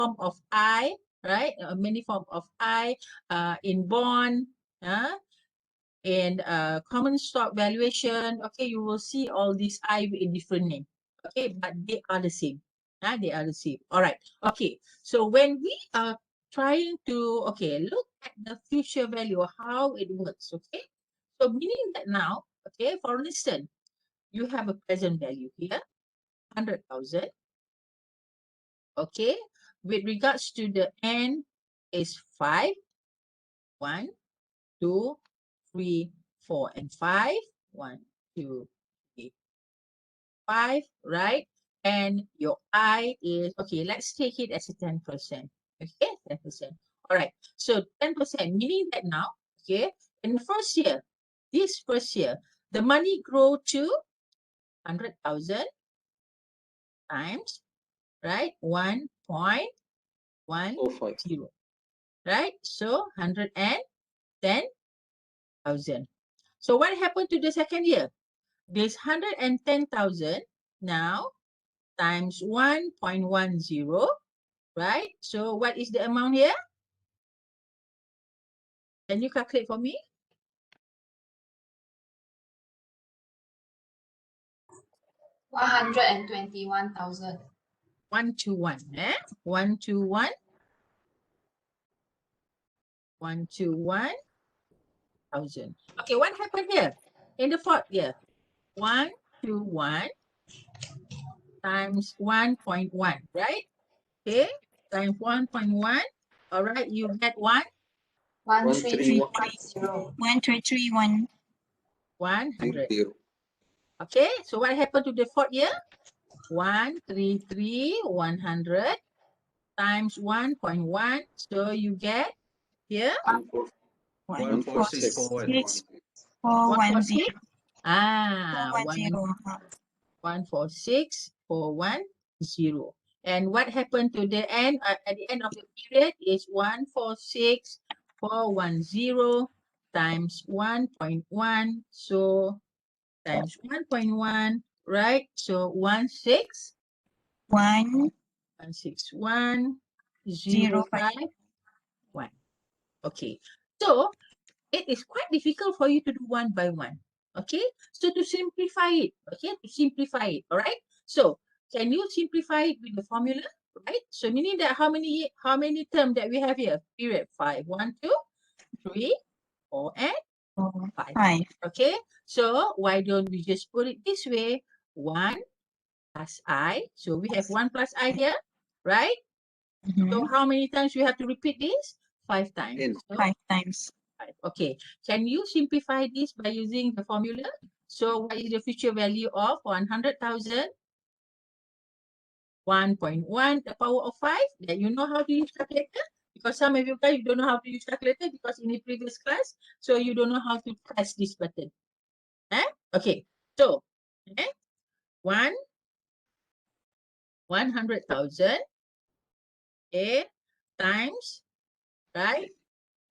form of I, right? Many form of I in bond, in common stock valuation. Okay, you will see all these I in different name. Okay, but they are the same. They are the same. All right. Okay. So when we are trying to look at the future value, how it works. Okay. So meaning that now, okay, for instance, you have a present value here, 100,000. Okay. With regards to the n is 5, 1, 2, 3, 4, and 5. 1, 2, 3, 5, right? And your I is, okay, let's take it as a 10%. Okay, 10%. All right. So 10%, meaning that now, okay, in the first year, this first year, the money grow to 100,000 times, right? 1.10, right? So 110,000. So what happened to the second year? This 110,000 now times 1.10, right? So what is the amount here? Can you calculate for me? 121,000. 121, 121. 121,000. Okay, what happened here? In the fourth year, 121 times 1.1, right? Okay, times 1.1. All right, you get 13310. 1331. 100. Okay, so what happened to the fourth year? 133,100 times 1.1. So you get here 146,410. 146. 410. 146,410. And what happened to the end at the end of the period is 146,410 times 1.1. So times 1.1, right? So 161,051. Okay. So it is quite difficult for you to do one by one. Okay. So to simplify it, all right. So can you simplify it with the formula, right? So meaning that how many terms that we have here? Period 5, 1, 2, 3, 4, and 5. Okay. So why don't we just put it this way? 1 plus I. So we have 1 plus I here, right? So how many times we have to repeat this? 5 times. So 5 times. 5. Okay. Can you simplify this by using the formula? So what is the future value of 100,000? 1.1, the power of 5. Then you know how to use calculator? Because some of you guys, you don't know how to use calculator because in the previous class, so you don't know how to press this button. Okay. So, 100,000 times, right?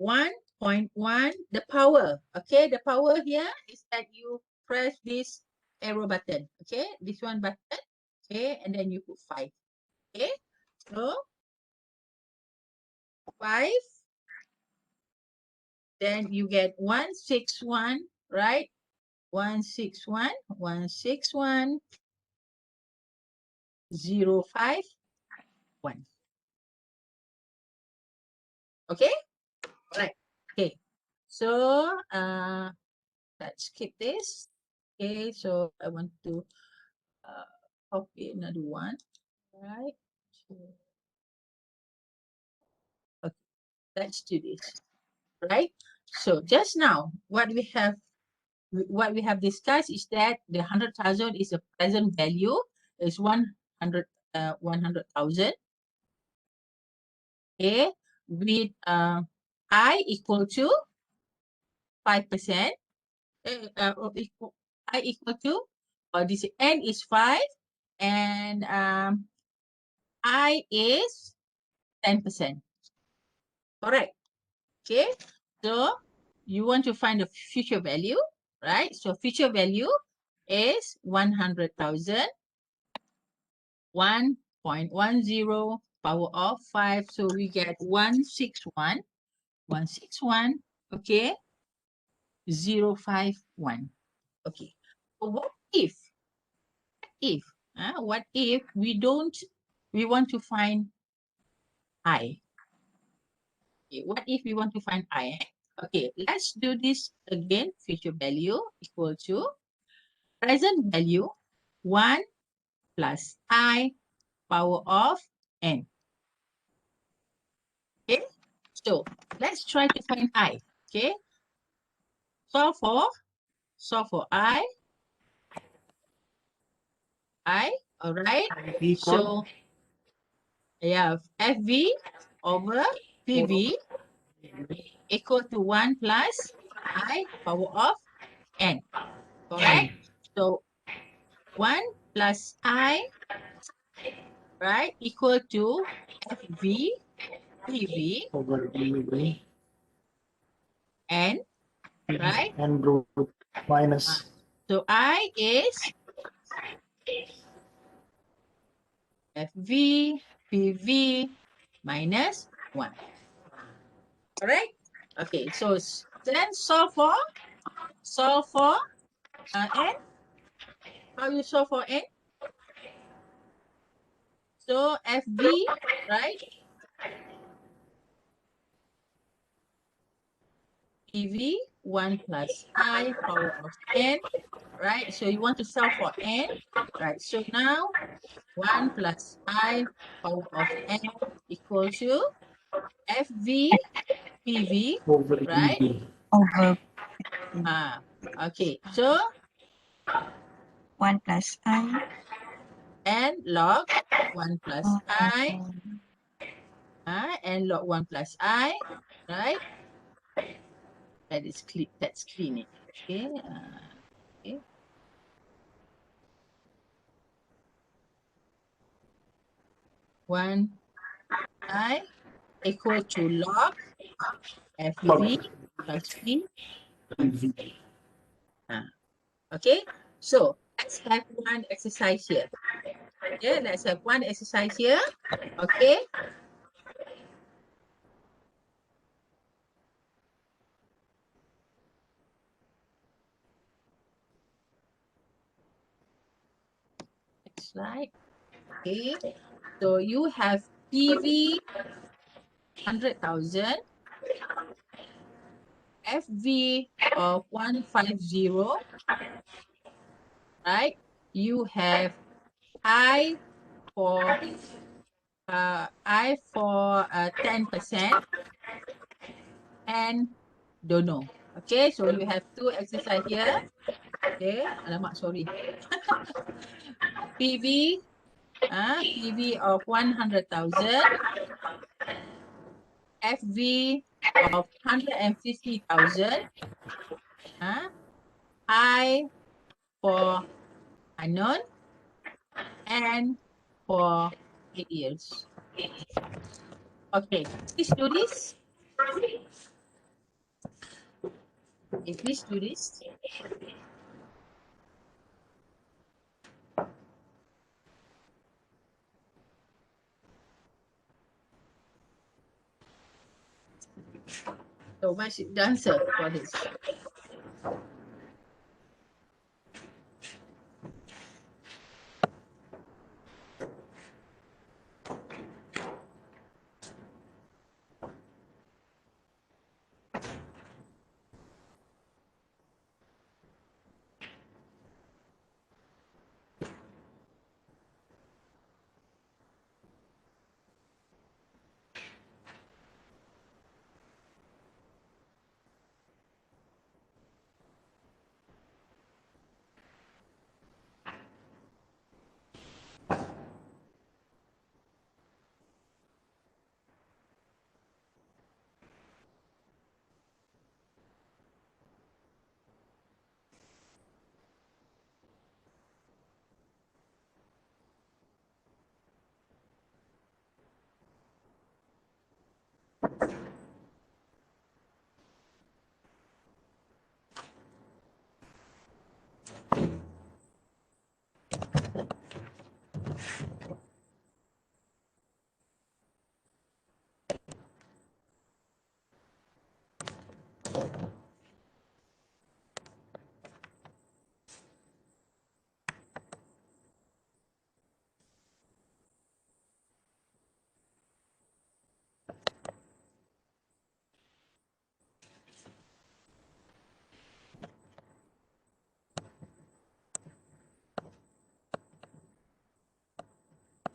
1.1, the power. Okay, the power here is that you press this arrow button. Okay, this one button. Okay, and then you put 5. Okay, so 5. Then you get 161, right? 161, 161,051. Okay, all right. Okay, so let's skip this. Okay, so I want to copy another one, right? Okay, let's do this, right? So just now, what we have discussed is that the 100,000 is a present value, is 100,000. Okay, with I equal to 5%. I equal to, this n is 5, and I is 10%. Correct. Okay, so you want to find the future value, right? So future value is 100,000, 1.10 power of 5. So we get 161. 161. Okay. 051. Okay. So what if we want to find I? Okay, what if we want to find I? Okay, let's do this again. Future value equal to present value 1 plus I power of n. Okay, so let's try to find I. Okay, solve for I. All right. So yeah, FV over PV equal to 1 plus I power of n. Correct? So 1 plus I, right, equal to FV PV over EV n, right? and root minus So I is FV PV minus 1. Correct? Okay, so then solve for n. How you solve for n? So FV, right? PV 1 plus I power of n, right? So you want to solve for n, right? So now 1 plus I power of n equals to FV PV, over right? EV. Over Okay. So 1 plus I. n log 1 plus I, Over n log 1 plus I, right? That's clean it. Okay. Okay. 1 I equal to log FV plus P. EV. Okay. So let's have one exercise here. Okay, let's have one exercise here. Okay. Next slide. Okay. So you have PV 100,000, FV of 150, right? You have I for 10% and don't know. Okay, so you have two exercise here. Okay, alamak, sorry. PV, PV of 100,000, FV of 150,000, I for unknown, and for 8 years. Okay, please do this. Okay, please do this. So much the answer for this.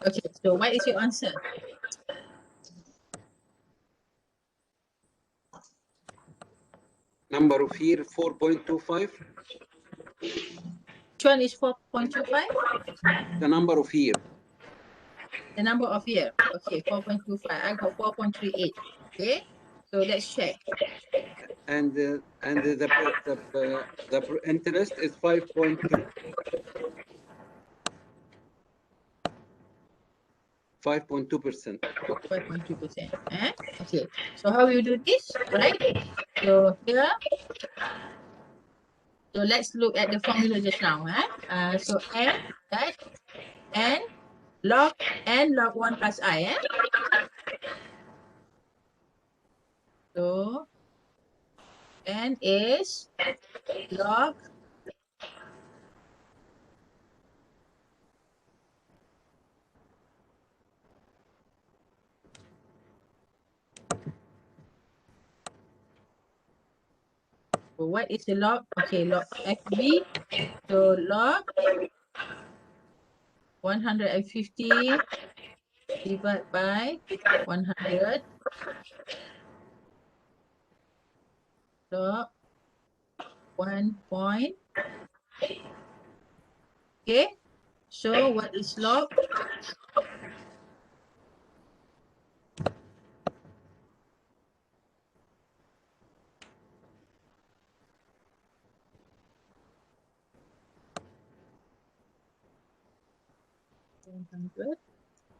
Okay, so what is your answer? Number of here 4.25. Which one is 4.25? The number of here. The number of year. Okay, 4.25. I got 4.38. Okay, so let's check. And the interest is 5.2. 5.2%. 5.2%. Okay, so how you do this, right? So here, so let's look at the formula just now. So n, that n log 1 plus I. So n is log so what is the log? Okay, log FB. So log 150 divided by 100 log 1 point. Okay, so what is log?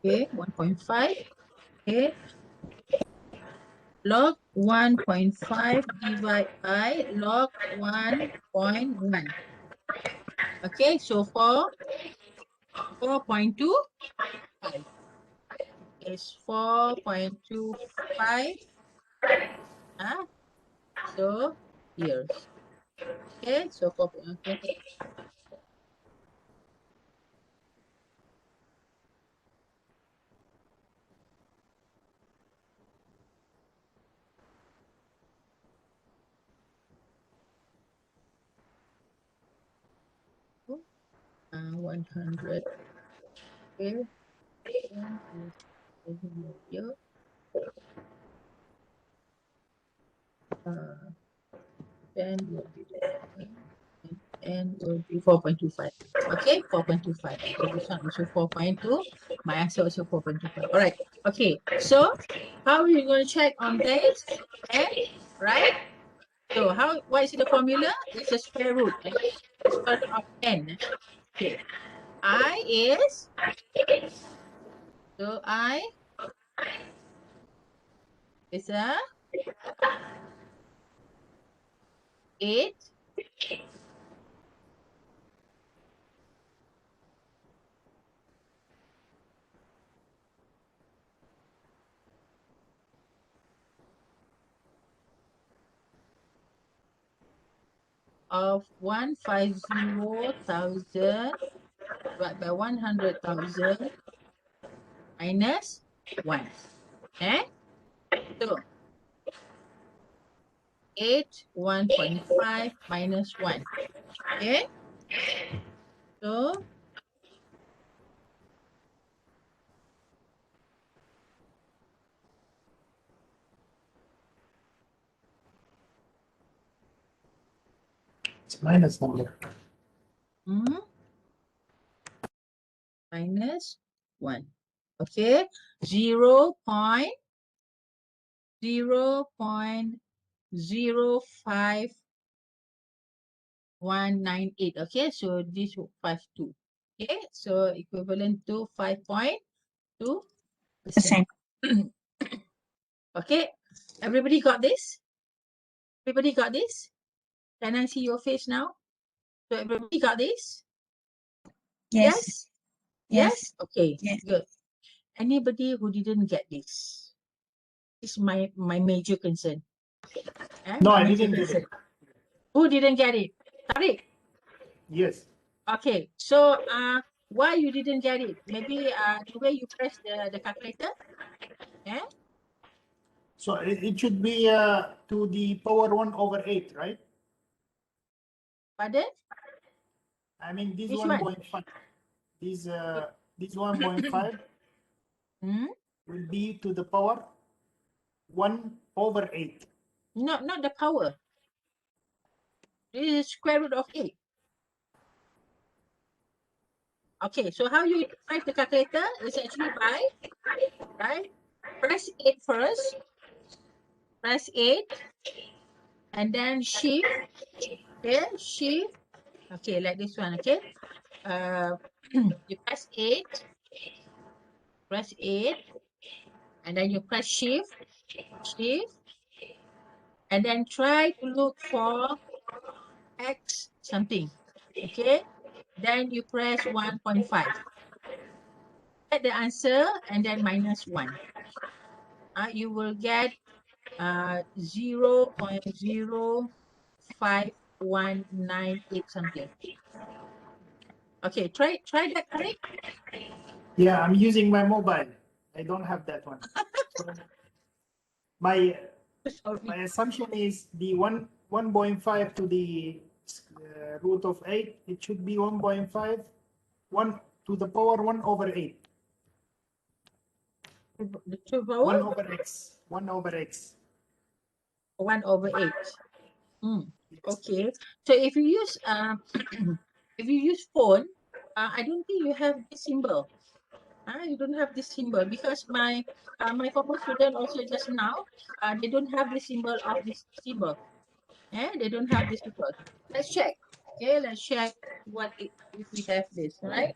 Okay, 1.5. Okay, log 1.5 divided by log 1.1. Okay, so 4.25 is 4.25. So years. Okay, so 4.25. uh, 100. Okay, here. Then will be and will be 4.25. Okay, 4.25. So this one also 4.2. My answer also 4.25. All right. Okay. So how are you going to check on this? N, right? So what is the formula? It's a square root. Square root of n. Okay. I is I is a 8 of 150,000 divided by 100,000 minus 1. So 1.5 minus 1. Okay. So It's minus number. minus 1. Okay. 0.05198. Okay. So this 52. Okay. So equivalent to 5.2%. Okay. Everybody got this? Everybody got this? Can I see your face now? So everybody got this? Yes. Yes? Okay, Yes. good. Anybody who didn't get this? This is my major concern. No, I minus didn't the get it. answer. Who didn't get it? Tariq. Yes. Okay, so why you didn't get it? Maybe the way you press the calculator. Yeah. So it should be to the power 1/8, right? Pardon? I mean, this Which one? 1.5, this 1.5 Hmm? will be to the power 1/8. No, not the power. This is square root of 8. Okay, so how you type the calculator is actually by, right? Press 8 first, press 8, and then shift, okay, shift, okay, like this one, okay? You press 8, and then you press shift, and then try to look for X something, okay? Then you press 1.5. Get the answer and then minus 1. You will get 0.05198 something. Okay, try that, Tariq. Yeah, I'm using my mobile. I don't have that one. So my Sorry. assumption is the 1.5 to the root of 8. It should be 1.5, 1 to the power 1/8. The true power 1/x. 1/x. 1/8. Okay. So if you use if you use phone, I don't think you have this symbol. You don't have this symbol because my former student also just now they don't have the symbol of this symbol. They don't have this symbol. Let's check. Okay, let's check if we have this, right?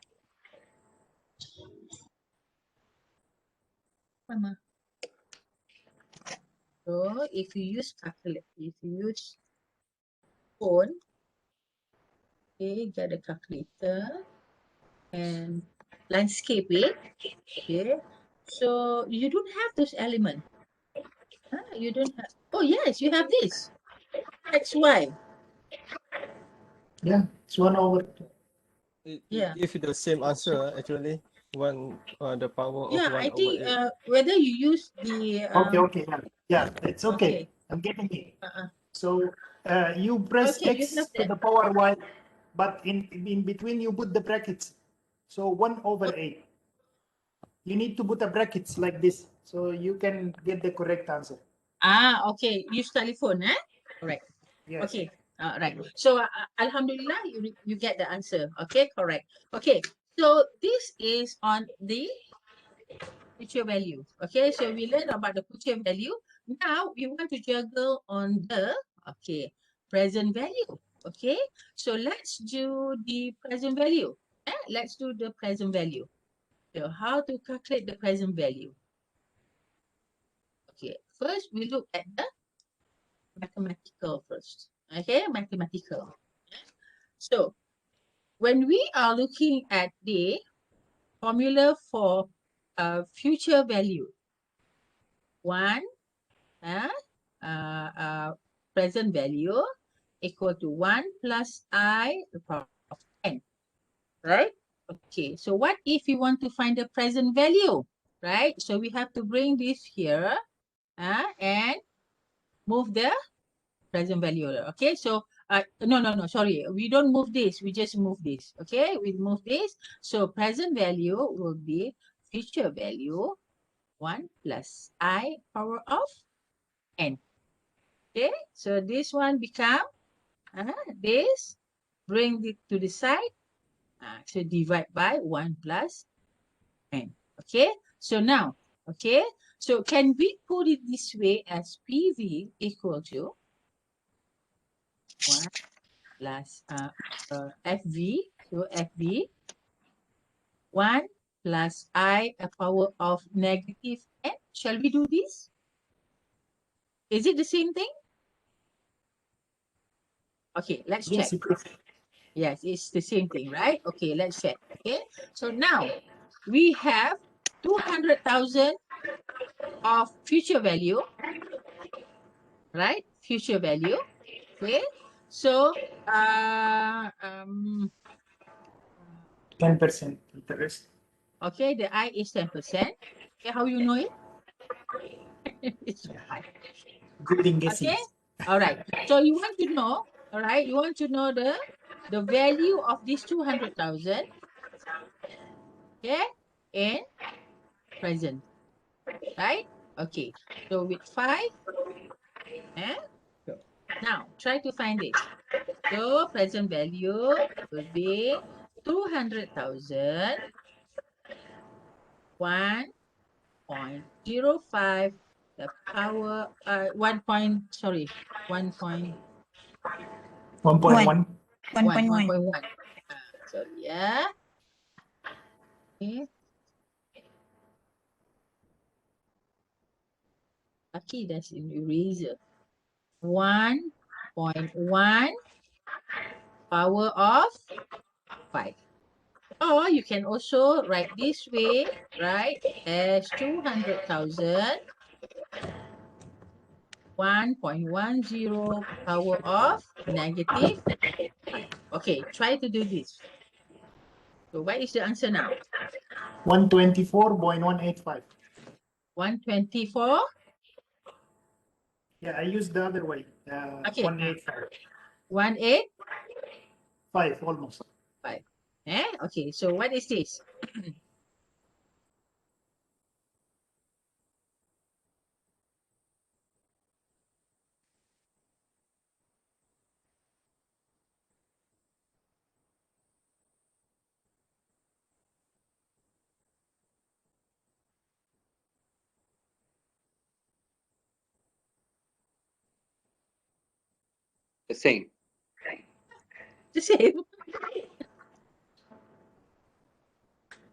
Mama. So if you use phone, okay, get a calculator and landscape it. Okay. So you don't have those elements. You don't have. Oh yes, you have this. XY. Yeah, it's 1/2. Yeah. If the same answer actually the power of Yeah, one I over think eight. whether you use the Okay. Yeah, it's okay. okay. I'm getting it. Uh-uh. So you press Okay, you have x to that. the power y, but in between you put the brackets. So 1/8. You need to put the brackets like this, so you can get the correct answer. Okay. Use telephone, Correct. Yes. Okay. Right. So Alhamdulillah, you get the answer. Okay, correct. Okay. So this is on the future value. Okay, so we learned about the future value. Now we want to juggle on the present value. Okay, so let's do the present value. Let's do the present value. So how to calculate the present value? Okay, first we look at the mathematical first. Okay, mathematical. So when we are looking at the formula for future value, one present value equal to 1 plus I the power of n, right? Okay, so what if we want to find the present value, right? So we have to bring this here and move the present value. Okay, so no, sorry, we don't move this, we just move this. Okay, we move this. So present value will be future value 1 plus I power of n. Okay, so this one become this, bring it to the side, so divide by 1 plus n. Okay, so now, okay, so can we put it this way as PV equal to 1 plus FV, so FV 1 plus I a power of negative n. Shall we do this? Is it the same thing? Okay, let's check. Yes, it is. Yes, it's the same thing, right? Okay, let's check. Okay, so now we have 200,000 of future value right? Future value. Okay. So 10% interest. okay, the I is 10%. Okay, how you know it? It's fine. Good in guessing. Okay. All right. So you want to know, all right, you want to know the value of this 200,000, okay, in present, right? Okay. So with 5, so now try to find this. So present value will be 200,000, 1.05, the power, 1 point, sorry, 1 point, 1.1. 1.1. 1.1. Sorry, yeah. Okay. Lucky that's in eraser. 1.1 power of 5. Or you can also write this way, right? As 200,000, 1.10 power of negative 5. Okay, try to do this. So what is the answer now? 124.185. 124. Yeah, I used the other way. Okay. 185. 185. 5 almost. Okay, so what is this? The same. The same.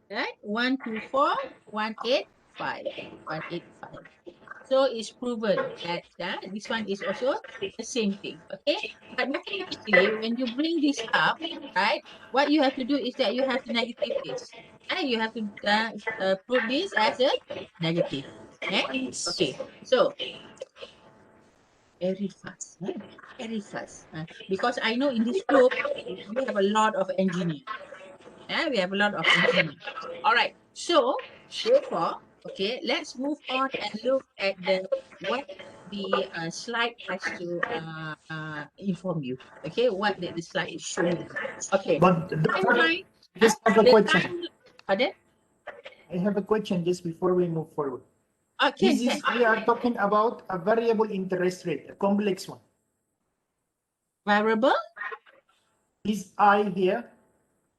Right? 124, 185. 185. So it's proven that this one is also the same thing. Okay. But mathematically, when you bring this up, right, what you have to do is that you have to negative this. And you have to prove this as a negative. Okay. So very fast. Very fast. Because I know in this group, we have a lot of engineers. We have a lot of engineers. All right. So therefore, okay, let's move on and look at what the slide has to inform you. Okay, what the slide is showing you. Okay. But Doctor, Timeline. just have a The question. time. Pardon? I have a question just before we move forward. Can. We are talking about a variable interest rate, a complex one. Variable. This I here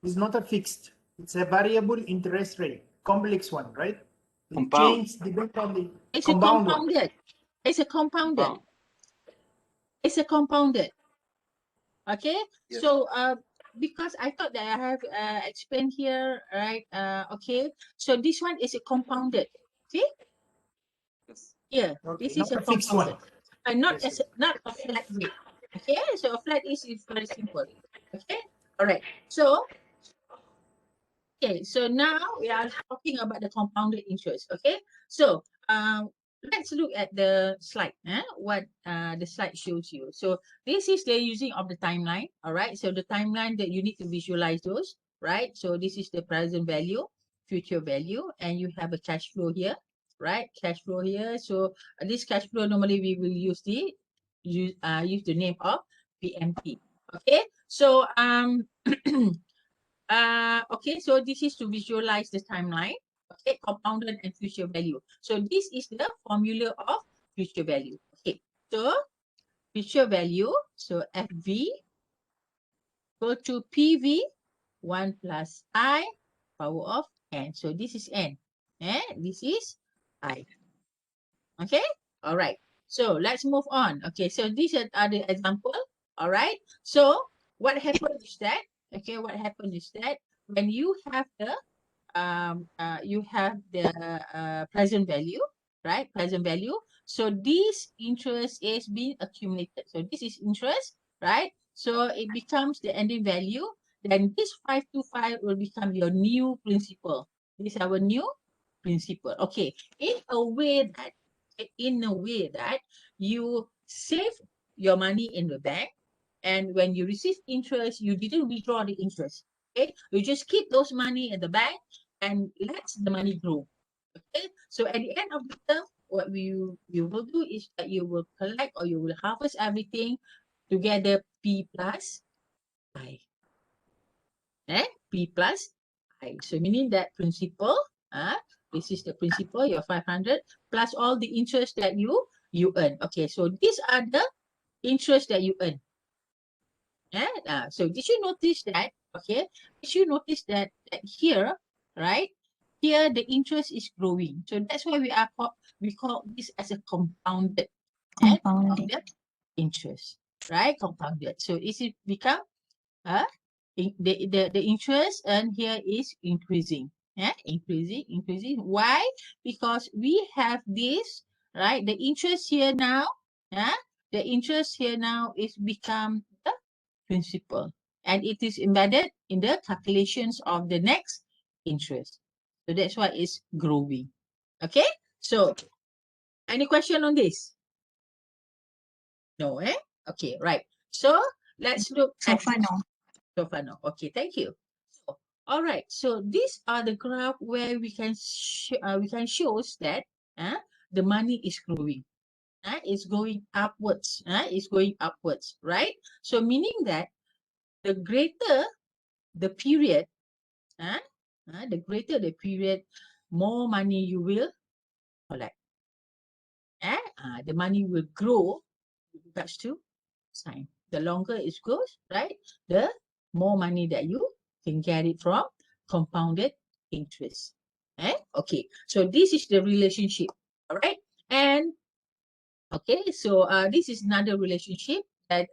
is not a fixed. It's a variable interest rate, complex one, right? It Compound. changes depending on the It's compound a compounded. one. It's a compounded. Compound. It's a compounded. Okay. Yes. So because I thought that I have explained here, right? Okay. So this one is a compounded. See? Yes. Here, Okay, this is not a a fixed compounded. one. And not Yes, as not a flat rate. Okay, so a flat is very simple. Okay, all right. So okay, so now we are talking about the compounded interest. Okay, so let's look at the slide. What the slide shows you. So this is the using of the timeline. All right, so the timeline that you need to visualize those. Right, so this is the present value, future value, and you have a cash flow here. Right, cash flow here. So this cash flow normally we will use use the name of PMT. Okay, so okay, so this is to visualize the timeline. Okay, compounded and future value. So this is the formula of future value. Okay, so future value. So FV go to PV 1 plus I power of N. So this is N. This is I. Okay, all right. So let's move on. Okay, so these are the example. All right. So what happens is that, okay, what happens is that when you have the present value, right? Present value. So this interest is being accumulated. So this is interest, right? So it becomes the ending value. Then this 525 will become your new principal. This is our new principal. Okay. In a way that you save your money in the bank, and when you receive interest, you didn't withdraw the interest. Okay, you just keep those money in the bank and let the money grow. Okay, so at the end of the term, what you will do is that you will collect or you will harvest everything together, P plus I. P plus I. So meaning that principal, this is the principal, your 500, plus all the interest that you earn. Okay, so these are the interest that you earn. So did you notice that? Okay, did you notice that here, right? Here the interest is growing. So that's why we call this as a compounded, Compounded. interest, right? Compounded. So is it become the interest earned here is increasing. Increasing. Why? Because we have this, right? The interest here now, the interest here now is become the principal, and it is embedded in the calculations of the next interest. So that's why it's growing. Okay. So any question on this? No, Okay, right. So let's look So at far, no. so far no. Okay, thank you. So, all right. So these are the graph where we can shows that the money is growing. It's going upwards. It's going upwards, right? So meaning that the greater the period, the greater the period, more money you will collect. The money will grow with regards to time. The longer it goes, right, the more money that you can get it from compounded interest. Okay, so this is the relationship. All right, and okay, so this is another relationship that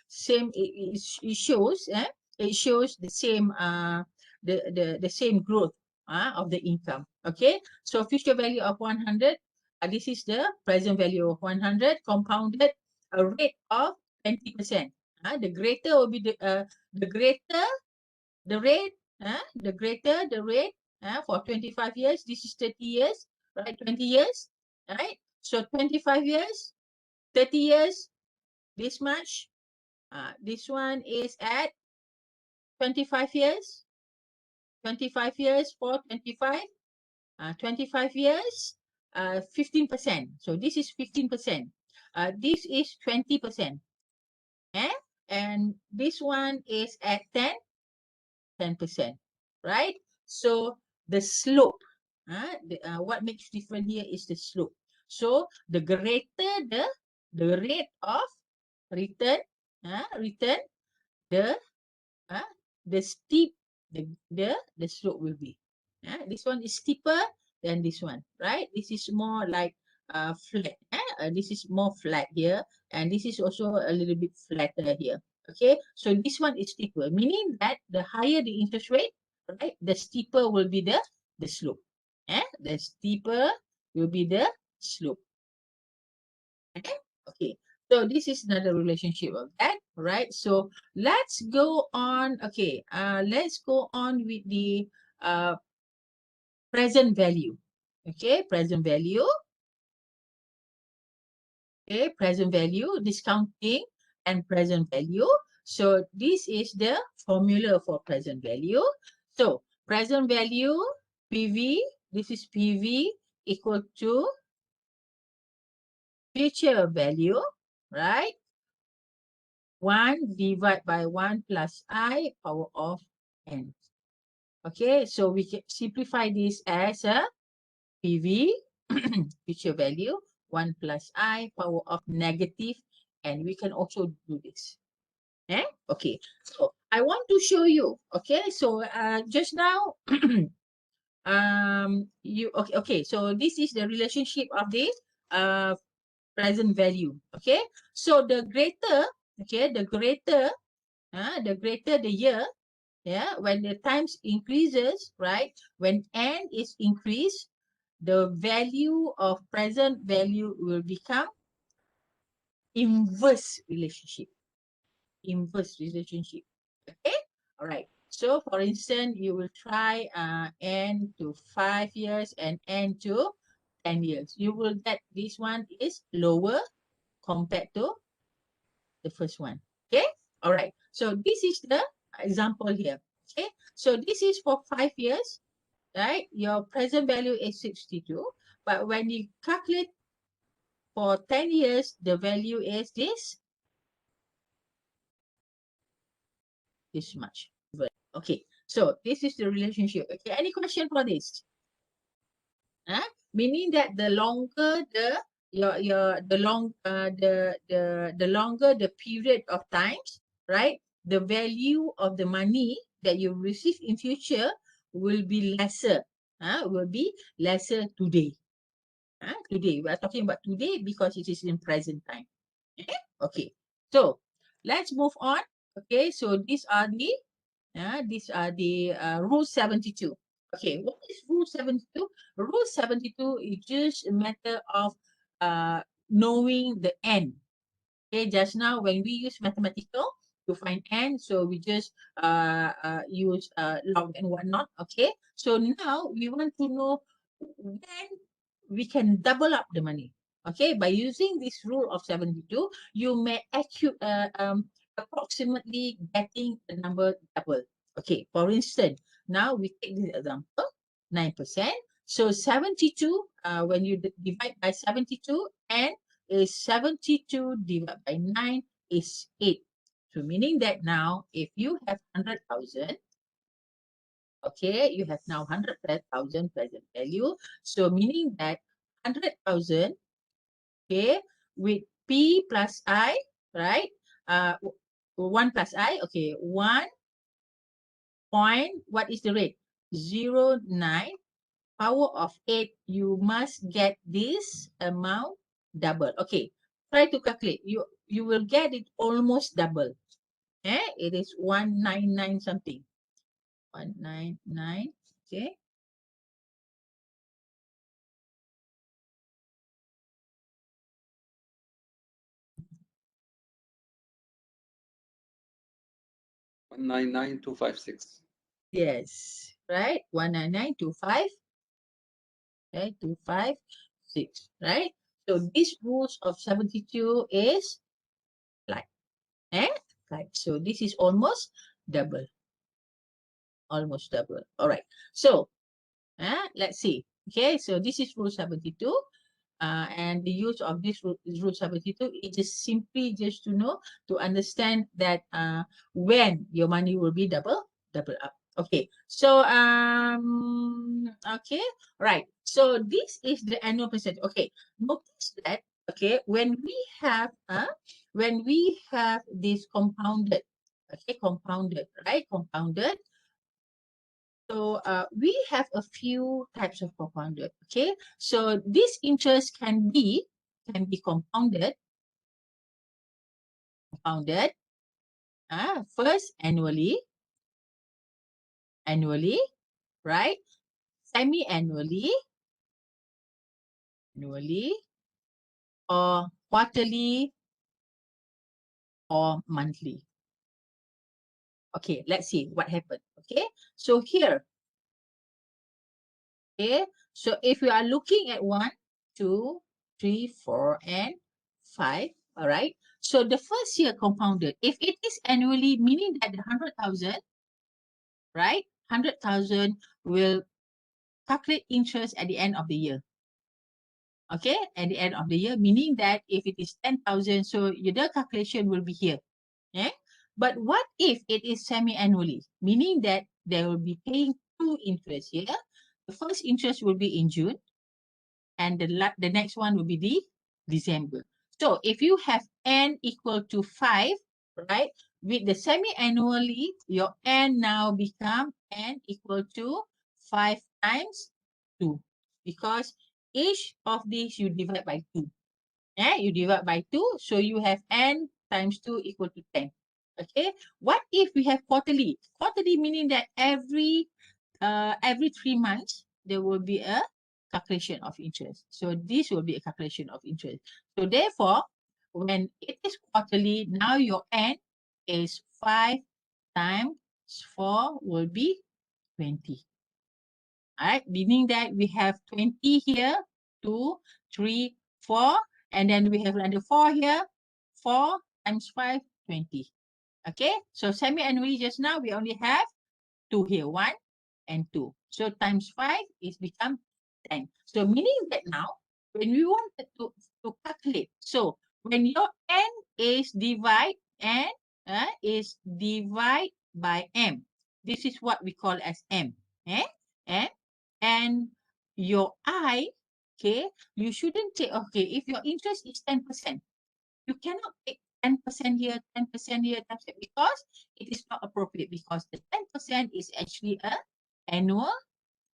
same it shows it shows the same the same growth of the income. Okay, so future value of 100, this is the present value of 100 compounded a rate of 20%. The greater will be the greater the rate, the greater the rate for 25 years. This is 30 years, right? 20 years, right? So 25 years, 30 years, this much. This one is at 25 years, 25 years for 25, 25 years, 15%. So this is 15%. This is 20%. And this one is at 10%, right? So the slope, what makes different here is the slope. So the greater the rate of return, return, the the steep the slope will be. This one is steeper than this one, right? This is more like flat. This is more flat here, and this is also a little bit flatter here. Okay, so this one is steeper, meaning that the higher the interest rate, right, the steeper will be the slope. The steeper will be the slope. Okay, so this is another relationship of that, right? So let's go on. Okay, let's go on with the present value. Okay, present value. Okay, present value, discounting and present value. So this is the formula for present value. So present value, PV, this is PV equal to future value, right? 1 divided by 1 plus I power of n. Okay, so we can simplify this as a PV, future value, 1 plus I power of negative, and we can also do this. Okay, so I want to show you. Okay, so just now, okay, so this is the relationship of this present value. Okay, so the greater, the greater the year, when the times increases, right, when n is increased, the value of present value will become inverse relationship. Okay, all right. So for instance, you will try n to 5 years and n to 10 years. You will get this one is lower, compared to the first one. Okay, all right. So this is the example here. Okay, so this is for 5 years, right? Your present value is 62, but when you calculate for 10 years, the value is this much. Okay, so this is the relationship. Okay, any question for this? Meaning that the longer the the longer the period of times, right? The value of the money that you receive in future will be lesser. Will be lesser today. Today we are talking about today because it is in present time. Okay. So let's move on. Okay. So these are the rule 72. Okay, what is rule 72? Rule 72 is just a matter of knowing the n. Okay, just now when we use mathematical to find n, so we just use log and whatnot. Okay, so now we want to know when we can double up the money. Okay, by using this rule of 72, you may approximately getting the number double. Okay, for instance, now we take this example, 9%. So 72, when you divide by 72, and is 72 divided by 9 is 8. So meaning that now, if you have 100,000, okay, you have now 100,000 present value. So meaning that 100,000, okay, with P plus I, right? 1 plus I, okay, 1 point, what is the rate? 0.9 power of 8, you must get this amount double. Okay, try to calculate. You will get it almost double. It is 199 something. 199, okay. One 199,256. Yes, right? 19925, right? 256, right? So these rules of 72 is like, like, so this is almost double. Almost double. All right. So, let's see. Okay, so this is rule 72. And the use of this rule 72 is just simply just to know, to understand that when your money will be double up. Okay, so okay, right. So this is the annual percent. Okay, notice that, okay, when we have this compounded, okay, compounded, right? Compounded. So we have a few types of compounded. Okay, so this interest can be compounded. First annually, right? Semi-annually, or quarterly, or monthly. Okay, let's see what happened. Okay, so here, okay, so if we are looking at 1, 2, 3, 4, and 5, all right. So the first year compounded, if it is annually, meaning that the 100,000, right? 100,000 will calculate interest at the end of the year. Okay, at the end of the year, meaning that if it is 10,000, so the calculation will be here. But what if it is semi-annually, meaning that they will be paying 2 interest here. The first interest will be in June, and the next one will be the December. So if you have n equal to 5, right, with the semi-annually, your n now become n equal to 5 times 2, because each of these you divide by 2. You divide by 2, so you have n times 2 equal to 10. Okay, what if we have quarterly? Quarterly meaning that every 3 months there will be a calculation of interest. So this will be a calculation of interest. So therefore, when it is quarterly, now your n is 5 times 4 will be 20. All right, meaning that we have 20 here, 2, 3, 4, And then we have under 4 here. 4 times 5, 20. Okay, so semi-annually just now we only have 2 here, 1 and 2. So times 5 is become 10. So meaning that now, when we wanted to calculate, so when your n is divide by m, this is what we call as m. And your I, okay, you shouldn't take, okay, if your interest is 10%, you cannot take 10% here, 10% here, 10% because it is not appropriate because the 10% is actually a annual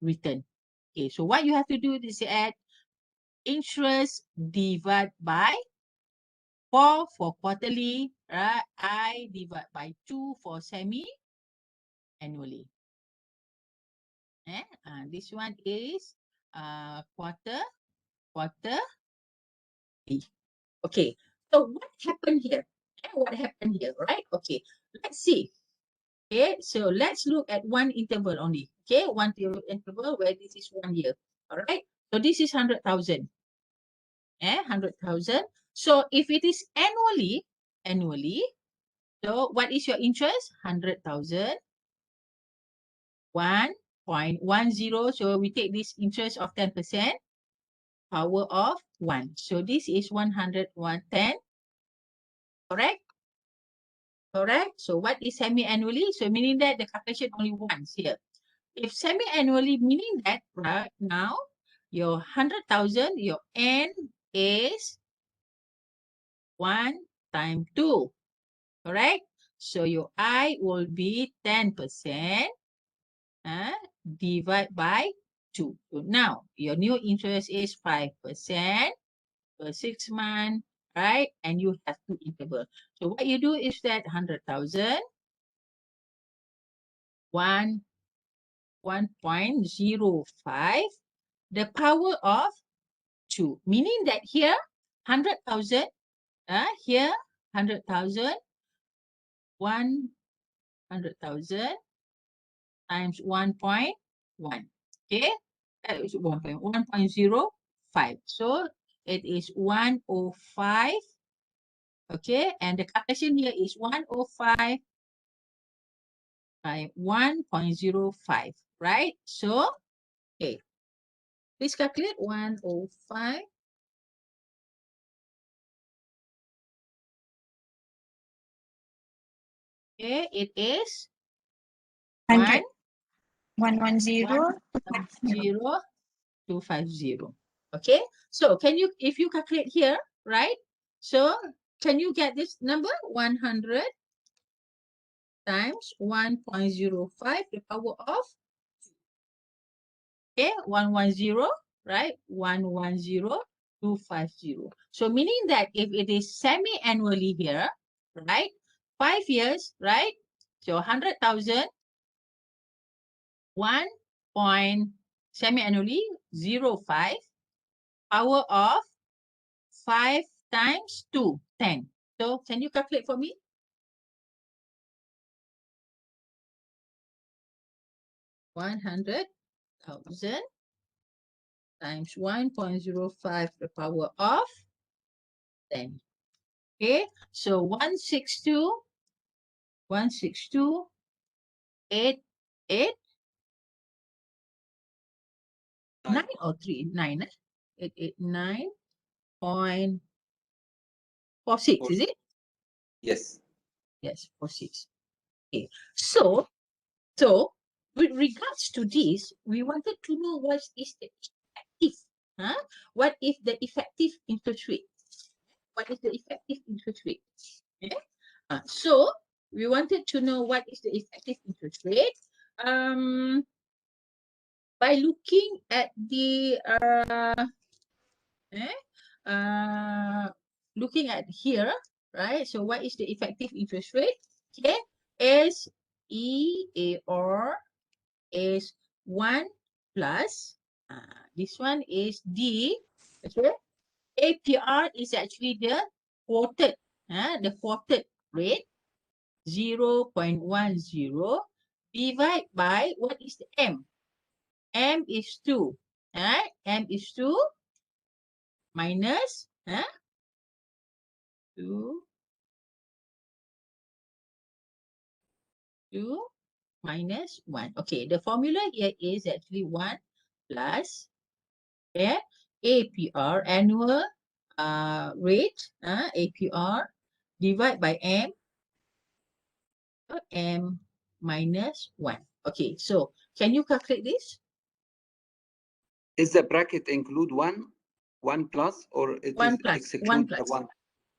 return. Okay, so what you have to do is add interest divided by 4 for quarterly, right? I divide by 2 for semi-annually. This one is quarter. Okay, so what happened here? What happened here, right? Okay, let's see. Okay, so let's look at one interval only. Okay, one interval where this is 1 year. All right, so this is 100,000. 100,000. So if it is annually, so what is your interest? 100,000. 1.10. So we take this interest of 10%, power of 1. So this is 110. Correct? Correct. So what is semi-annually? So meaning that the calculation only once here. If semi-annually, meaning that right now, your 100,000, your N is 1 times 2. Correct? So your I will be 10% divided by 2. So now, your new interest is 5% per 6 months, right? And you have 2 interval. So what you do is that 100,000, 1.05, the power of 2, meaning that here 100,000, here 100,000, 100,000 times 1.1. Okay, that is 1.05. So it is 105. Okay, and the calculation here is 105 by 1.05, right? So, okay, please calculate 105. Okay, it is 100. 110. 10250. Okay, so can you, if you calculate here, right? So can you get this number? 100 times 1.05, the power of, okay, 110, right? 110,250. So meaning that if it is semi-annually here, right? 5 years, right? So 100,000, 1 point semi-annually 0.5, power of 5 times 2, 10. So can you calculate for me? 100,000 times 1.05 to the power of 10. Okay, so 162,889 9. or 9, 889.46, is it? Yes. Yes, 46. Okay, so with regards to this, we wanted to know what is the effective, what is the effective interest rate? What is the effective interest rate? Okay. So we wanted to know what is the effective interest rate. By looking at the looking at here, right? So what is the effective interest rate? Okay, SEAR is 1 plus this one is D. Okay, APR is actually the quoted rate 0.10 divide by what is the M? M is 2. M is 2 minus 2, 2 minus 1. Okay, the formula here is actually 1 plus APR, annual rate, APR, divide by M minus 1. Okay, so can you calculate this? Is the bracket include one plus, or it 1 is plus, exclude 1 the plus. one?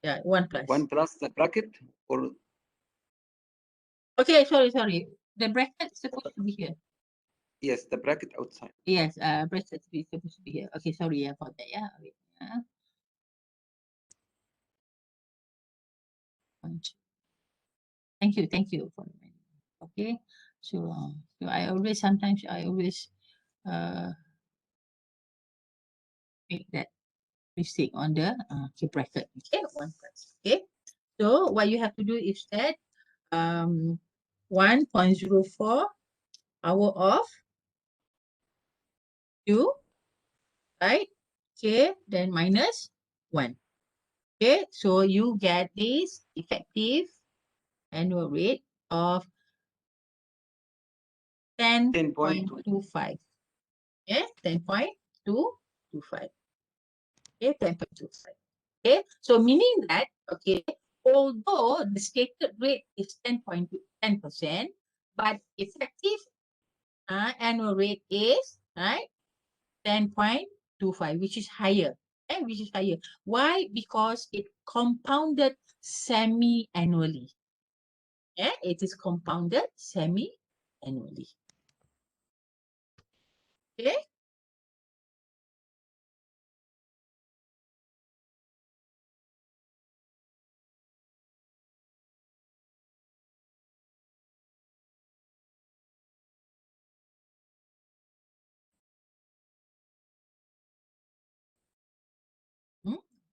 Yeah, 1 plus. One plus the bracket, or Okay, sorry. The bracket is supposed to be here. yes, the bracket outside. Yes, bracket is supposed to be here. Okay, sorry for that. Yeah. Wait, Thank you for the. Okay, so sometimes I always make that mistake on the bracket. Okay, 1 plus. Okay, so what you have to do is that 1.04 power of 2, right? Okay, then minus 1. Okay, so you get this effective annual rate of 10.25. Okay, 10.225. Okay, 10.25. Okay, so meaning that, okay, although the stated rate is 10%, but effective annual rate is, right, 10.25, which is higher. Okay, which is higher. Why? Because it compounded semi-annually. Yeah, it is compounded semi-annually. Okay.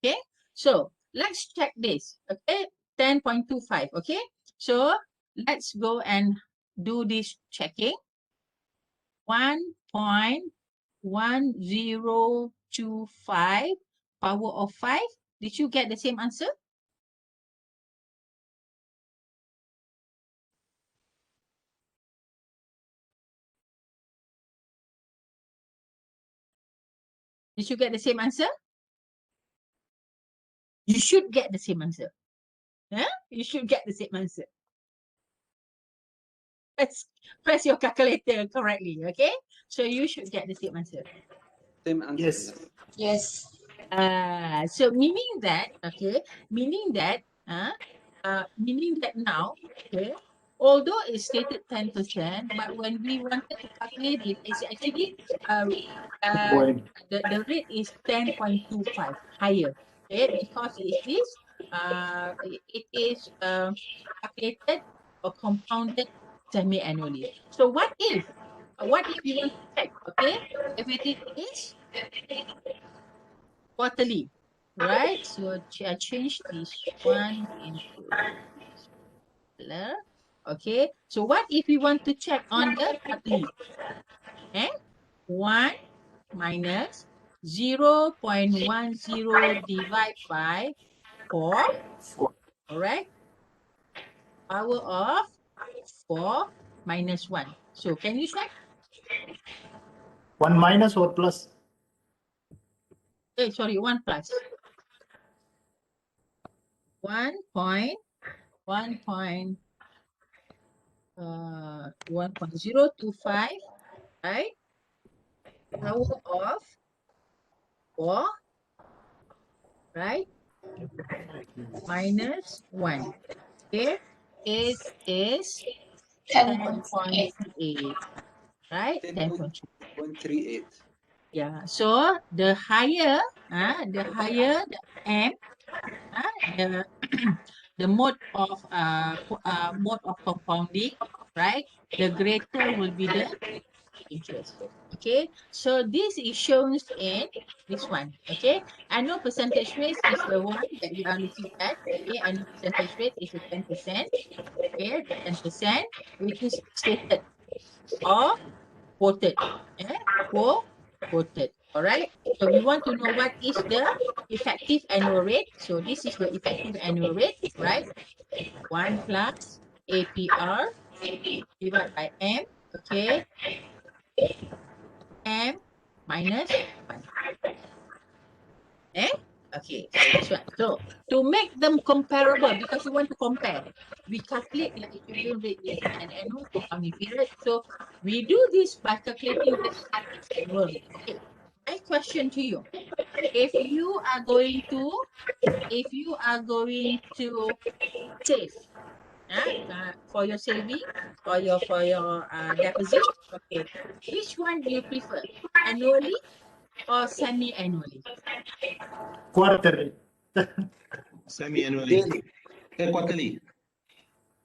Okay, so let's check this. Okay, 10.25. Okay, so let's go and do this checking. 1.1025 power of 5. Did you get the same answer? Did you get the same answer? You should get the same answer. Yeah, you should get the same answer. Press your calculator correctly. Okay, so you should get the same answer. Same answer. Yes. Yes. So meaning that, okay, meaning that now, okay, although it's stated 10%, but when we wanted to calculate it, it's actually the rate is 10.25 higher. Okay, because it is calculated or compounded semi-annually. So what if you want to check, okay, if it is quarterly, right? So I change this one into color. Okay. So what if we want to check on the quarterly? Eh? 1 minus 0.10 divided by 4. All right. Power of 4 minus 1. So can you check? 1 minus or plus? Sorry, 1 plus. 1.025, right? Power of 4, right? Minus 1. Okay. It is 10.8. 10.38, right? 10.38. Yeah. So the higher the M, the the mode of compounding, right? The greater will be the interest. Okay, so this is shown in this one. Okay, annual percentage rate is the one that we are looking at. Okay, annual percentage rate is the 10%. Okay, the 10%, which is stated or quoted. Quoted. All right. So we want to know what is the effective annual rate. So this is the effective annual rate, right? 1 plus APR divided by M. Okay. M minus 1. Eh? Okay, so this one. So to make them comparable, because we want to compare, we calculate the equivalent rate within an annual compounding period. So we do this by calculating the annual rate. Okay. My question to you: if you are going to save, for your saving or for your deposit, okay, which one do you prefer, annually or semi-annually? Quarterly. Semi-annually. Daily. Quarterly.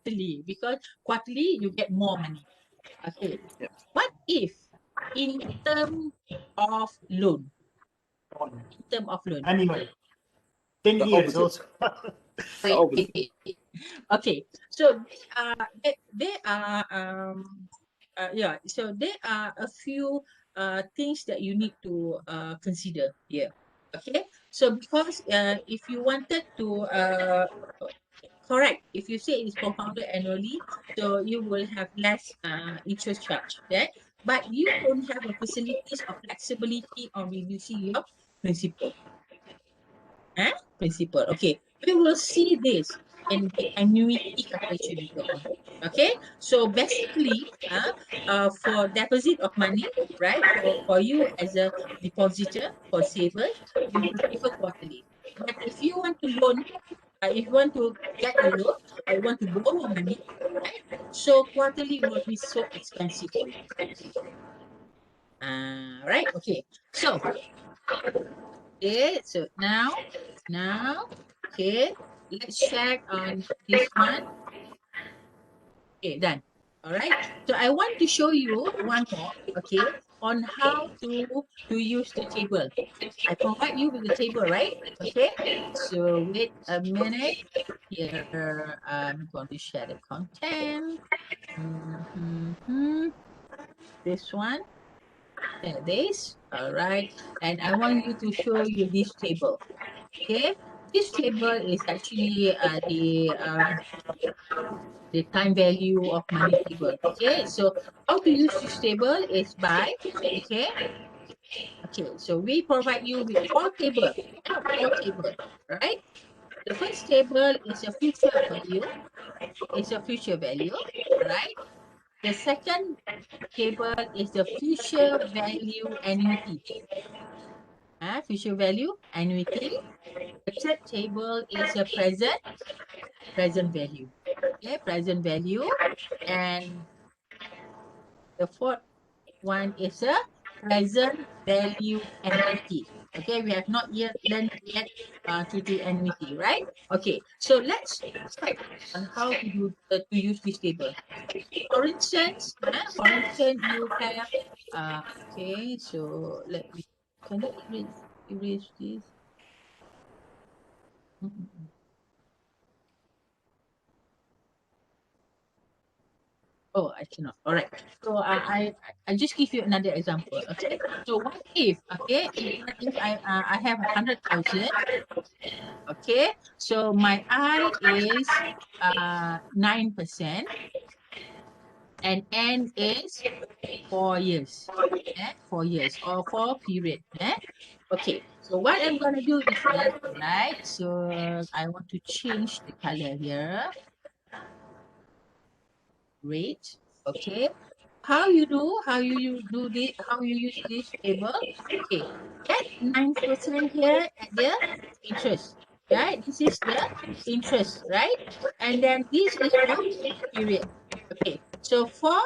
Quarterly, because quarterly you get more money. Okay. Yep. What if in term of loan? In term of loan. Annual. 10 The years opposite. also. The opposite. Okay. So there are so there are a few things that you need to consider here. Okay. So because if you wanted to correct, if you say it's compounded annually, so you will have less interest charge, right? But you don't have a facilities of flexibility on reducing your principal. Principal. Okay, we will see this in the annuity calculation later on. Okay, so basically, for deposit of money, right? For you as a depositor, for savers, you will prefer quarterly. But if you want to loan, if you want to get a loan or you want to borrow money, right? So quarterly will be so expensive for you. Right? Okay. So, okay. So now, okay. Let's check on this one. Okay, done. All right. So I want to show you one more. Okay, on how to use the table. I provide you with the table, right? Okay. So wait a minute. Here, I'm going to share the content. This one, there it is. All right, and I want you to show you this table. Okay, this table is actually the time value of money table. Okay, so how to use this table is by okay. So we provide you with four table, right? The first table is a future value. It's a future value, right? The second table is the future value annuity. Future value annuity. The third table is a present value. Okay, present value. And the fourth one is a present value annuity. Okay, we have not yet learned to do annuity, right? Okay, so let's check on how to do to use this table. For instance, you have okay. So let me can I erase this? Oh, I cannot. All right. So I just give you another example. Okay. So what if what if I have 100,000. Okay. So my I is 9% and N is 4 years. 4 years or 4 period. Okay. So what I'm gonna do is that, right? So I want to change the color here. Red. Okay. How you use this table? Okay, get 9% here at the interest, right? This is the interest, right? And then this is the period. Okay, so 4,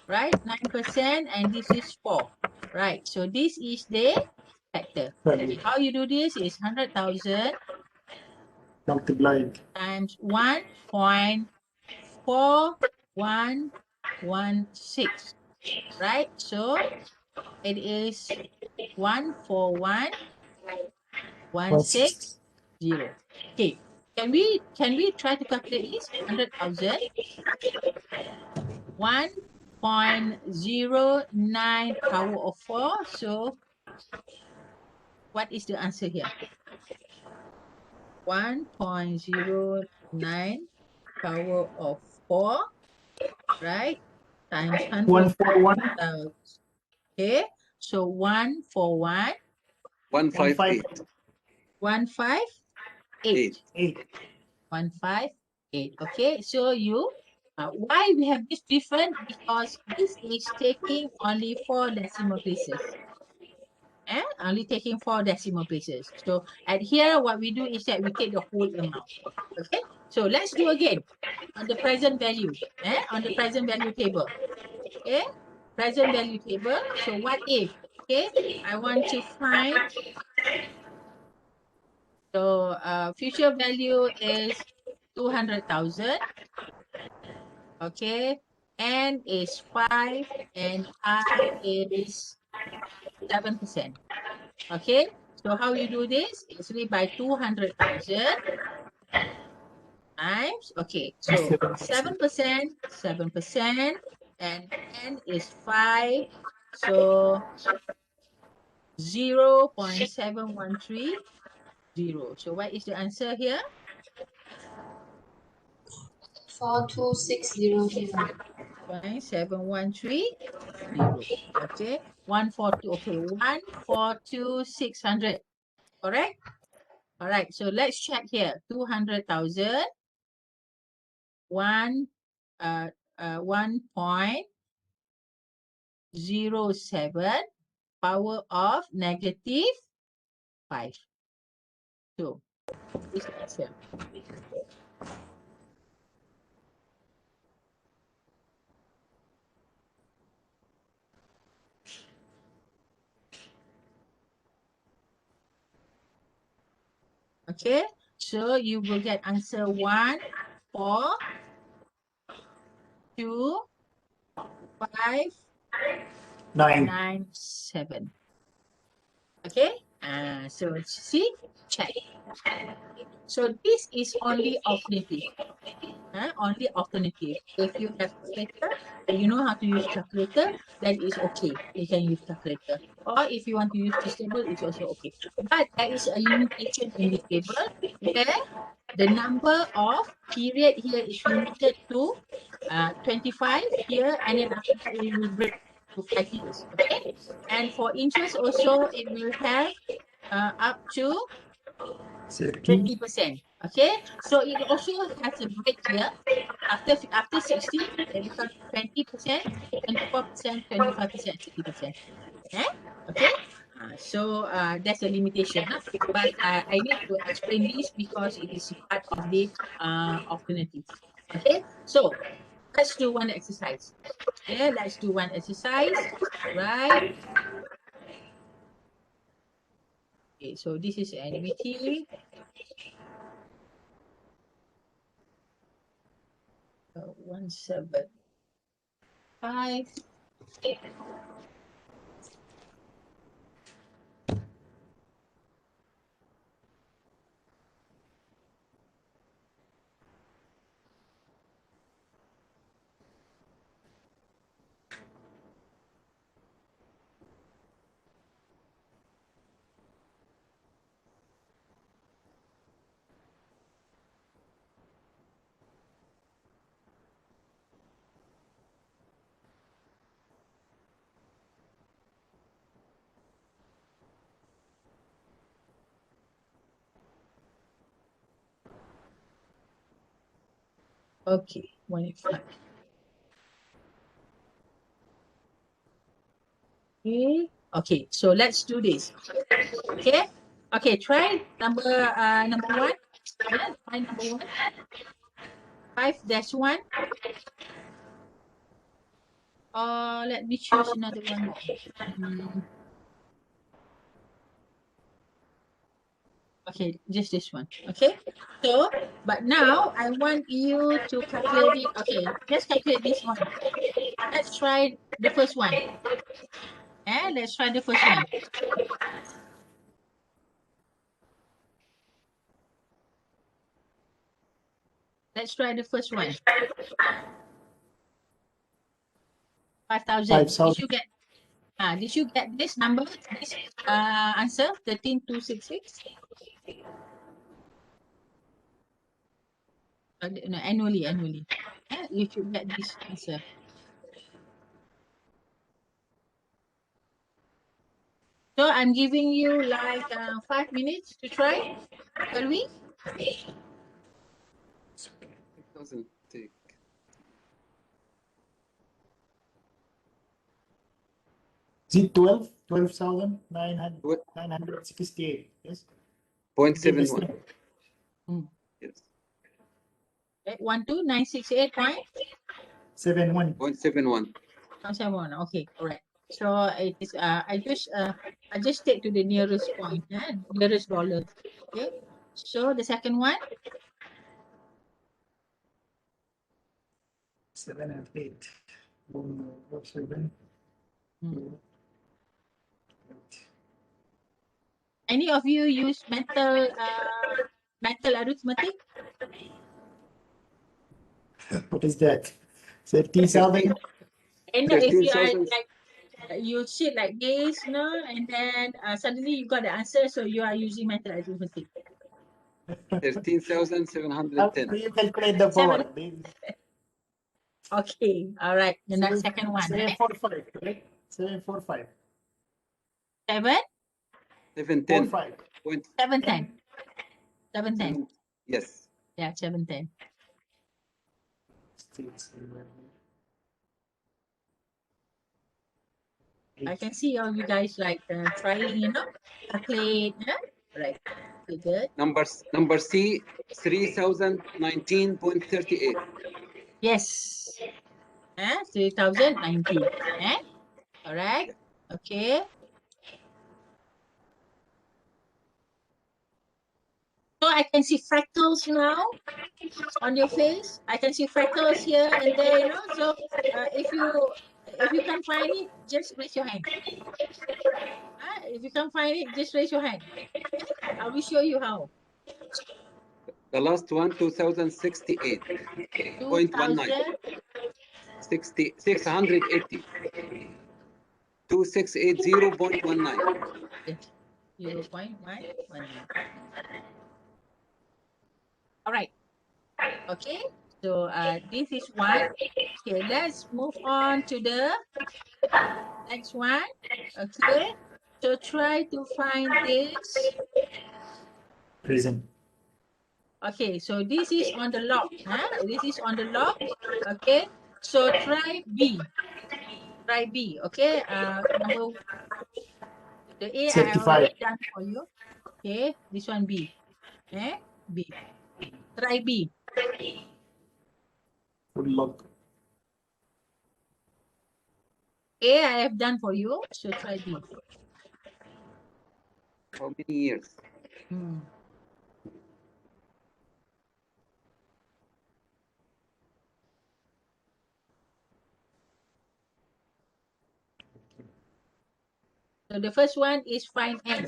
right? 9% and this is 4, right? So this is the factor. How you do this is 100,000 Multiplied. times 1.4116. Right? So it is 141,160. Okay. Can we try to calculate this? 100,000. 1.09 power of 4. So What is the answer here? 1.09 power of 4, right? Times 100,000. Okay, so 141, 158. 158. 158. Okay, so why we have this different? Because this is taking only 4 decimal places. Only taking 4 decimal places. So at here, what we do is that we take the whole amount. Okay, so let's do again on the present value. On the present value table. Okay, present value table. So what if? Okay, I want to find. So future value is 200,000. Okay, N is 5 and I is 7%. Okay, so how you do this? It's really by 200,000 times, okay, so 7%, 7%, and N is 5, so 0.7130. So what is the answer here? 42600. 0.7130. Okay, 142. Okay, 142,600. Correct? All right, so let's check here. 200,000, 1.07 power of negative 5. So this is the answer. Okay, so you will get answer 1, 4, 2, 5, 9, 7. Okay, so see, check. So this is only alternative. Only alternative. If you have calculator and you know how to use calculator, then it's okay. You can use calculator. Or if you want to use this table, it's also okay. But there is a limitation in this table where the number of period here is limited to 25 here, and then after that it will break to 5 years. Okay, and for interest also it will have up to 20%. Okay, so it also has a break here. After 60, it becomes 20%, 24%, 25%, 30%. Okay. So that's a limitation. But I need to explain this because it is part of the alternative. Okay. So let's do one exercise. Yeah, let's do one exercise. Right. Okay. So this is annuity. 175. Okay. 185. Okay. Okay. So let's do this. Okay. Okay. Try number one. Yeah. Try number 1. 5-1. Let me choose another one. Okay, just this one. Okay. So, but now I want you to calculate it. Okay, let's calculate this one. Let's try the first one. Let's try the first one. Let's try the first one. 5,000. You should get Did you get this number? This answer 13,266? No, annually. You should get this answer. So I'm giving you like 5 minutes to try. Shall we? It doesn't take. Is it 12,968? Yes. 0.71. Yes. 12,968 point 71. 0.71. 71. Okay, correct. So it is I just take to the nearest point, nearest dollar. Okay. So the second one, 7 and 8. 7. any of you use mental arithmetic? What is that? 13,000. And if you are 13,000. like you sit like this, and then suddenly you got the answer, so you are using mental arithmetic. 13,710. You calculate the power. Okay, all right. The next second one, 745, correct? 745. 7, 710. 45. 710, 710. Yes. Yeah, 710. I can see all you guys like trying, calculate. Right. Okay, good. Number C, 3,019.38. Yes. 3,090. All right. Okay. So I can see freckles now on your face. I can see freckles here and there, So if you can find it, just raise your hand. If you can find it, just raise your hand. I will show you how. The last one, 2,068.19. 680. 2680.19. 0.119. All right. Okay. So this is one. Okay, let's move on to the next one. Okay. So try to find this. Prison. Okay, so this is on the log. This is on the log. Okay. So try B. Try B. Okay. Number the A I have 35. already done for you. Okay. This one B. B. Try B. Full log. A I have done for you. So try B. How many years? So the first one is find N.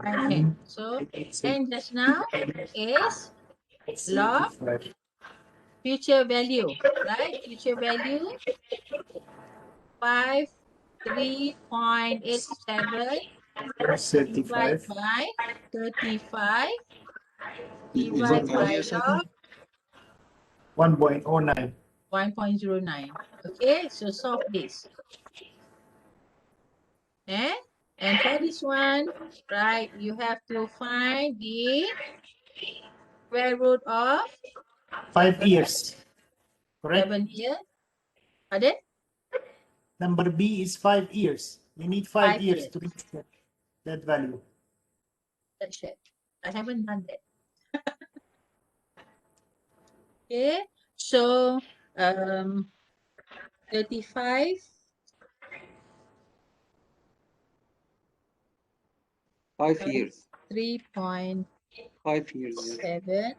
Find N. So N just now is log 85. future value, right? Future value 53.87 divide 35. by 35 Is divide it by log 1.09. 1.09. Okay, so solve this. And for this one, right, you have to find the square root of 5 years. Correct? 7 years. Pardon? Number B is 5 years. You need 5 years to reach that value. That's it. I haven't done that. Okay, so 35 5 years. 3.7. 5 years. Yes.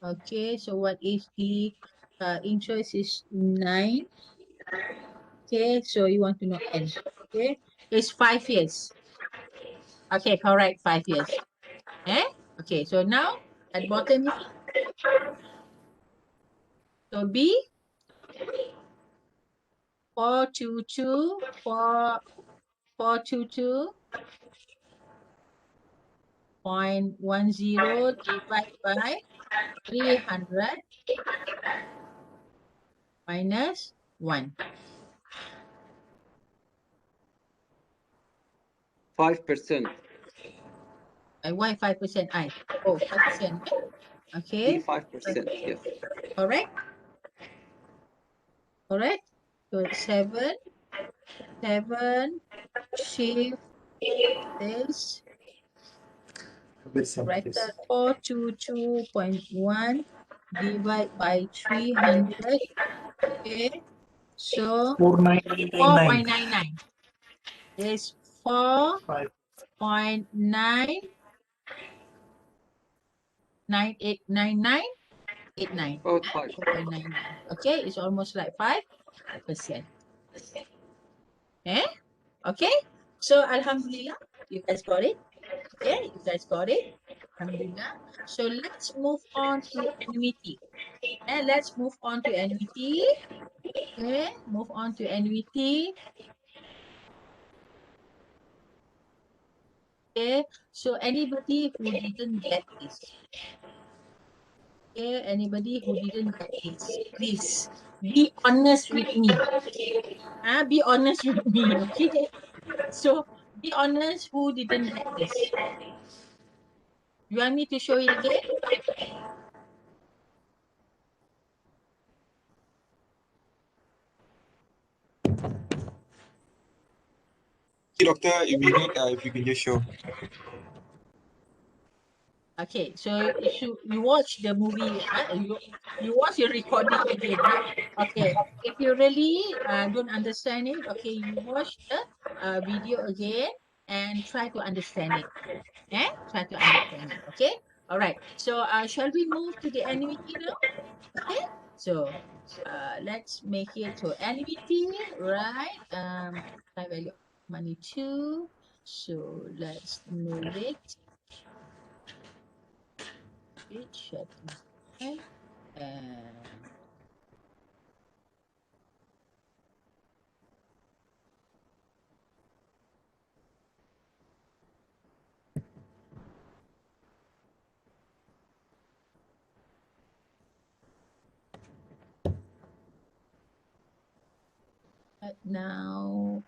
Okay, so what is the interest is 9. Okay, so you want to know N. Okay, it's 5 years. Okay, correct, 5 years. Okay, so now at bottom here, so B 422.10 divided by 300 minus 1. 5%. Why 5%? Oh, 5%. Okay. 5%. Yes. Correct? Correct? So it's 7 shift this. Correct. 422.1 divided by 300. Okay. So 4.999. 4.99 is 4.99899. About 5. 4.99. Okay, it's almost like 5%. Okay, so Alhamdulillah, you guys got it. Okay, you guys got it. Alhamdulillah. So let's move on to annuity. Let's move on to annuity. Okay, move on to annuity. Okay, so anybody who didn't get this. Okay, anybody who didn't get this, please be honest with me. Be honest with me, okay? So be honest who didn't get this. You want me to show it again? Doctor, if you need, if you can just show. Okay, so you watch the movie, you watch your recording again, Okay, if you really don't understand it, okay, you watch the video again and try to understand it. Try to understand it. Okay, all right. So shall we move to the annuity now? Okay, so let's make it to annuity, right? Time value of money 2. So let's move it. Check. Okay. And now,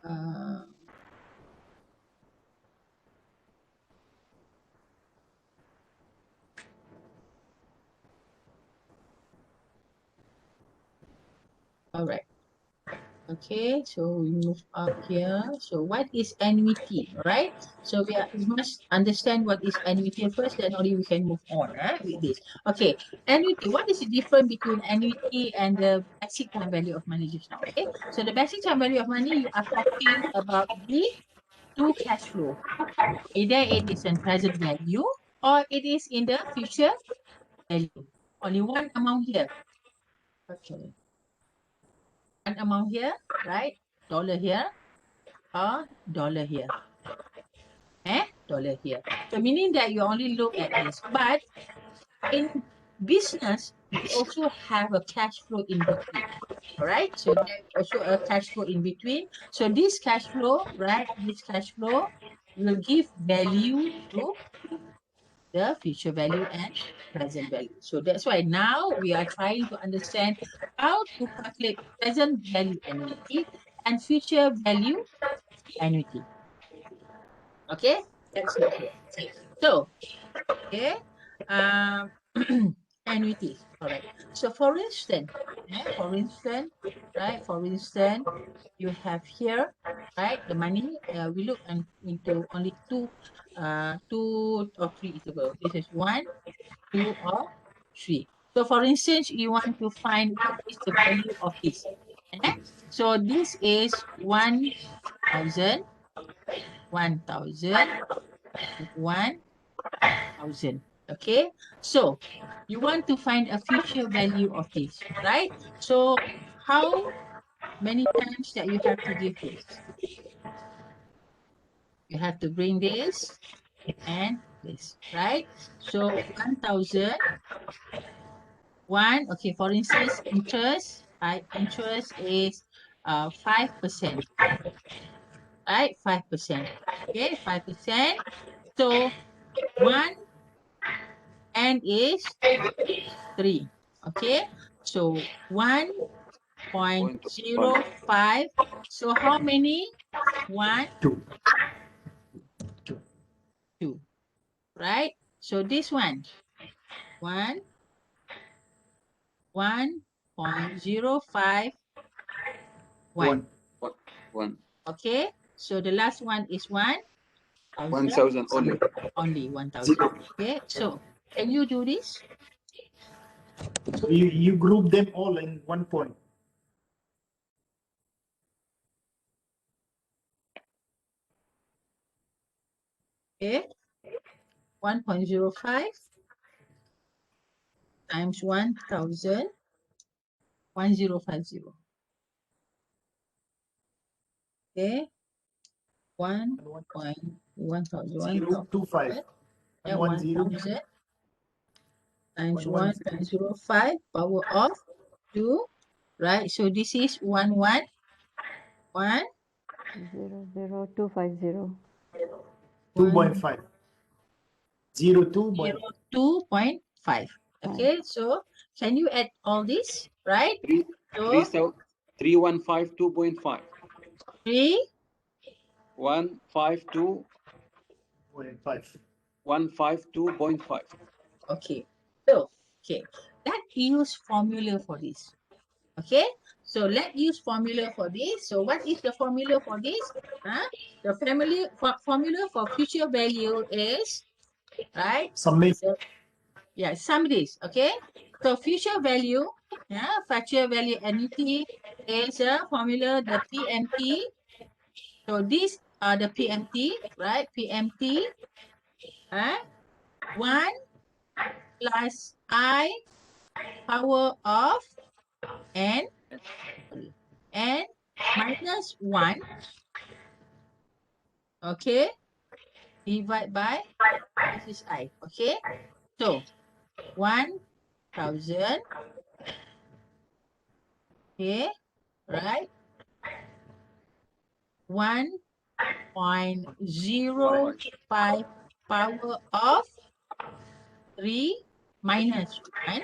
all right. Okay, so we move up here. So what is annuity, right? So we must understand what is annuity first, then only we can move on with this. Okay, annuity, what is the difference between annuity and the basic time value of money just now? Okay, so the basic time value of money, you are talking about the two cash flow. Either it is in present value or it is in the future value. Only one amount here. Okay. One amount here, right? Dollar here or dollar here. Dollar here. So meaning that you only look at this. But in business, we also have a cash flow in between. All right. So there's also a cash flow in between. So this cash flow, right? This cash flow will give value to the future value and present value. So that's why now we are trying to understand how to calculate present value annuity and future value annuity. Okay, let's look here. So, okay, annuities. All right. So for instance, right? For instance, you have here, right? The money. We look into only two or three interval. This is 1, 2, or 3. So for instance, you want to find what is the value of this. So this is 1,000, 1,000, 1,000. Okay. So you want to find a future value of this, right? So how many times that you have to give this? You have to bring this and this, right? So 1,000. Okay, for instance, interest, right? Interest is 5%. Right, 5%. Okay, 5%. So 1 and is 3. Okay, so 1.05. So how many? 1, 2. 2. Right? So this one, 1.051. 1. 1. Okay, so the last one is 1,000 1,000 only. only 1,000. Okay, so can you do this? So you group them all in 1 point. Okay, 1.05 times 1,000, 1050. Okay, 0.25. 1,000 times 110. 1.05 power of 2, right? So this is 1,1,1 00250. 2.5. 02.5. 2.5. Okay, so can you add all this, right? 3,152.5. 3, 152. 152.5. okay. So, okay, let's use formula for this. Okay, so let's use formula for this. So what is the formula for this? The formula for future value is, right? Summation. Yeah, sum this, okay? So future value, future value annuity is a formula, the PMT. So these are the PMT, right? PMT, 1 plus I power of n minus 1, okay, divide by, this is I, okay? So 1,000, okay, right? 1.05 power of 3 minus 1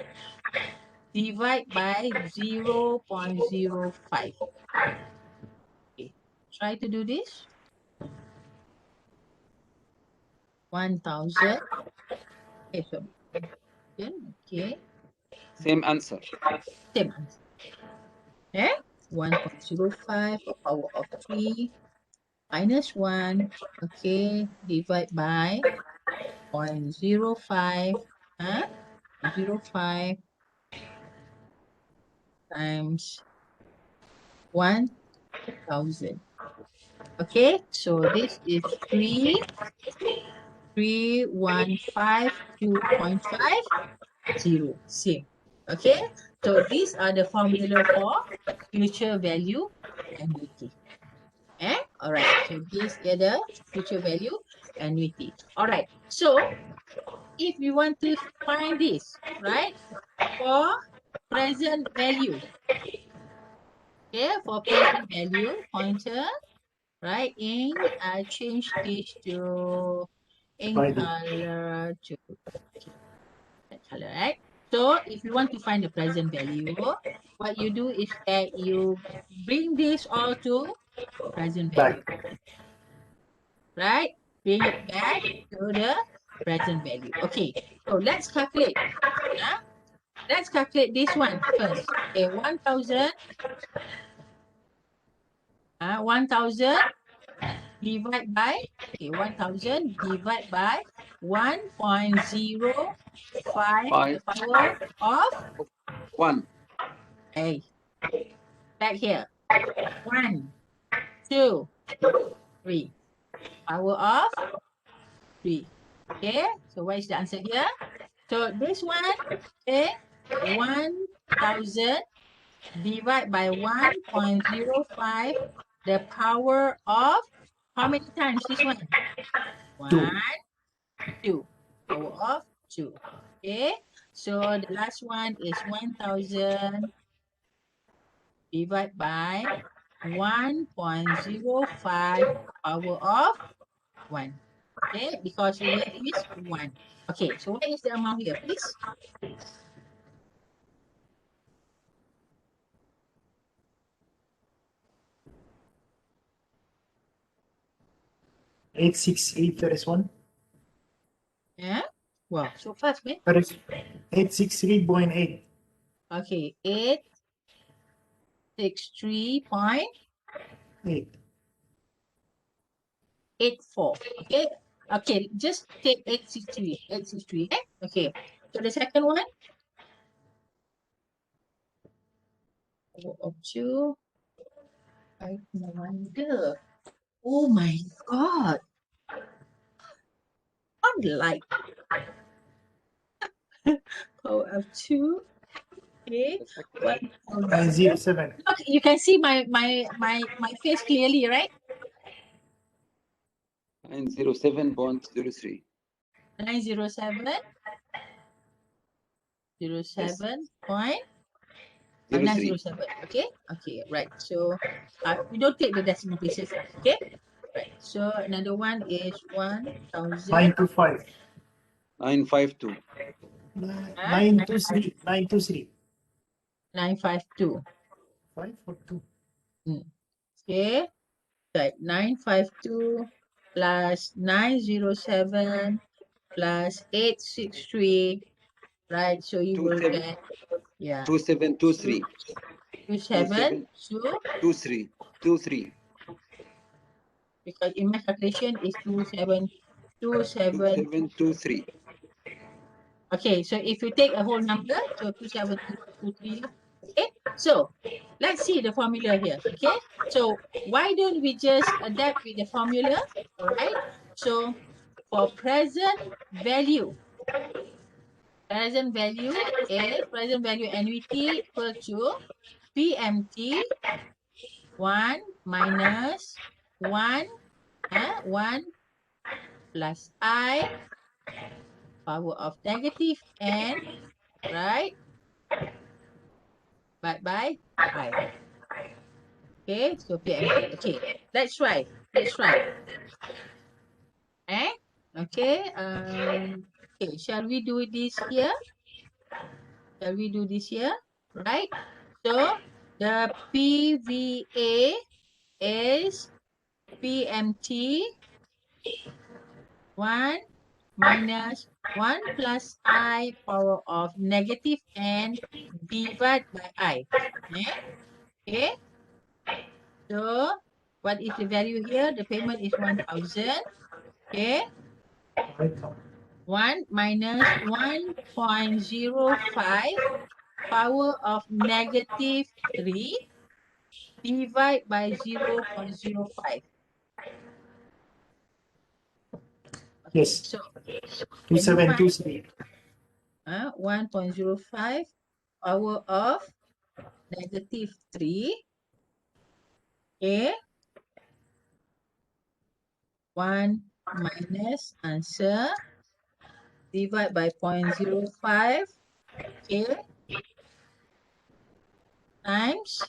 divide by 0.05. Okay, try to do this. 1,000. Okay, sorry. Okay, Same answer. same answer. Okay, 1.05 power of 3 minus 1. Okay, divide by 0.05. 0.05 times 1,000. Okay, so this is 3,152.50. Same. Okay, so these are the formula for future value annuity. All right, so these are the future value annuity. All right, so if we want to find this, right, for present value, okay, for present value pointer, right, I change this to in color to that color, right? So if you want to find the present value, what you do is that you bring this all to present value, right? Bring it back to the present value. Okay, so let's calculate. Let's calculate this one first. Okay, 1,000. 1,000 divide by, okay, 1,000 divide by 1.05, the power of 1. A. Back here. 1, 2, 3. Power of 3. Okay, so what is the answer here? So this one, okay, 1,000 divide by 1.05, the power of, how many times this one? 1, 2. Power of 2. Okay, so the last one is 1,000 divided by 1.05 power of 1. Okay, because here is 1. Okay, so what is the amount here, please? Eight six three first one. Yeah. Wow, so fast, man. First 863.8. Okay, 863.84. 8. Okay. Okay, just take 863. 863. Okay. So the second one. Of 2. I no wonder. Oh my god. Unlike power of 2. Okay. 907. Okay, you can see my face clearly, right? 907.03. 907. 07 point 03. 907. Okay. Okay. Right. So we don't take the decimal places. Okay. Right. So another one is 1000. 925. 952. 923. 923. 952. 5 or 2. Okay. Right. 952 plus 907 plus 863. Right. So you will 27. get, yeah, 2723. 27. So 23. 23. because in my calculation is 2727. 2723. Okay, so if you take a whole number, so 27223. Okay, so let's see the formula here. Okay, so why don't we just adapt with the formula? All right, so for present value is present value annuity equal to PMT 1 minus 1 plus I power of negative n, right? By I. Okay, so PMT. Okay, let's try. Okay. Okay, shall we do this here? Right? So the PVA is PMT 1 minus 1 plus I power of negative n divided by I. Okay. So what is the value here? The payment is 1000. Okay. 1 minus 1.05 power of negative 3 divided by 0.05. Okay, Yes. so 2723. 1.05 power of negative 3. Okay. 1 minus answer divided by 0.05. Okay. Times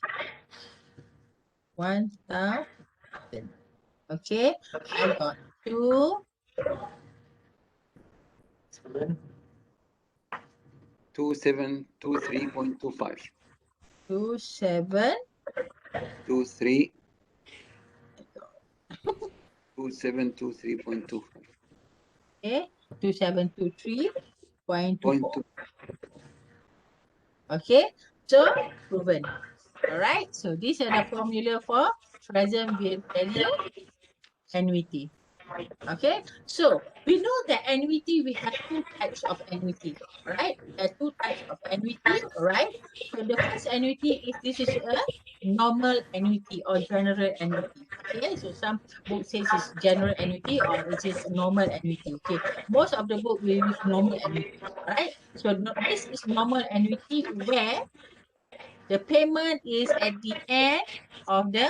1000. Okay. I got 2. 2723.25. 27. 23. 2723.25. Okay. 2723.24. Okay. So proven. All right. So these are the formula for present value annuity. Okay, so we know that annuity, we have 2 types of annuity, right? There are 2 types of annuity, right? So the first annuity is this is a normal annuity or general annuity. Okay, so some book says it's general annuity or it is normal annuity. Okay, most of the book will use normal annuity, right? So this is normal annuity where the payment is at the end of the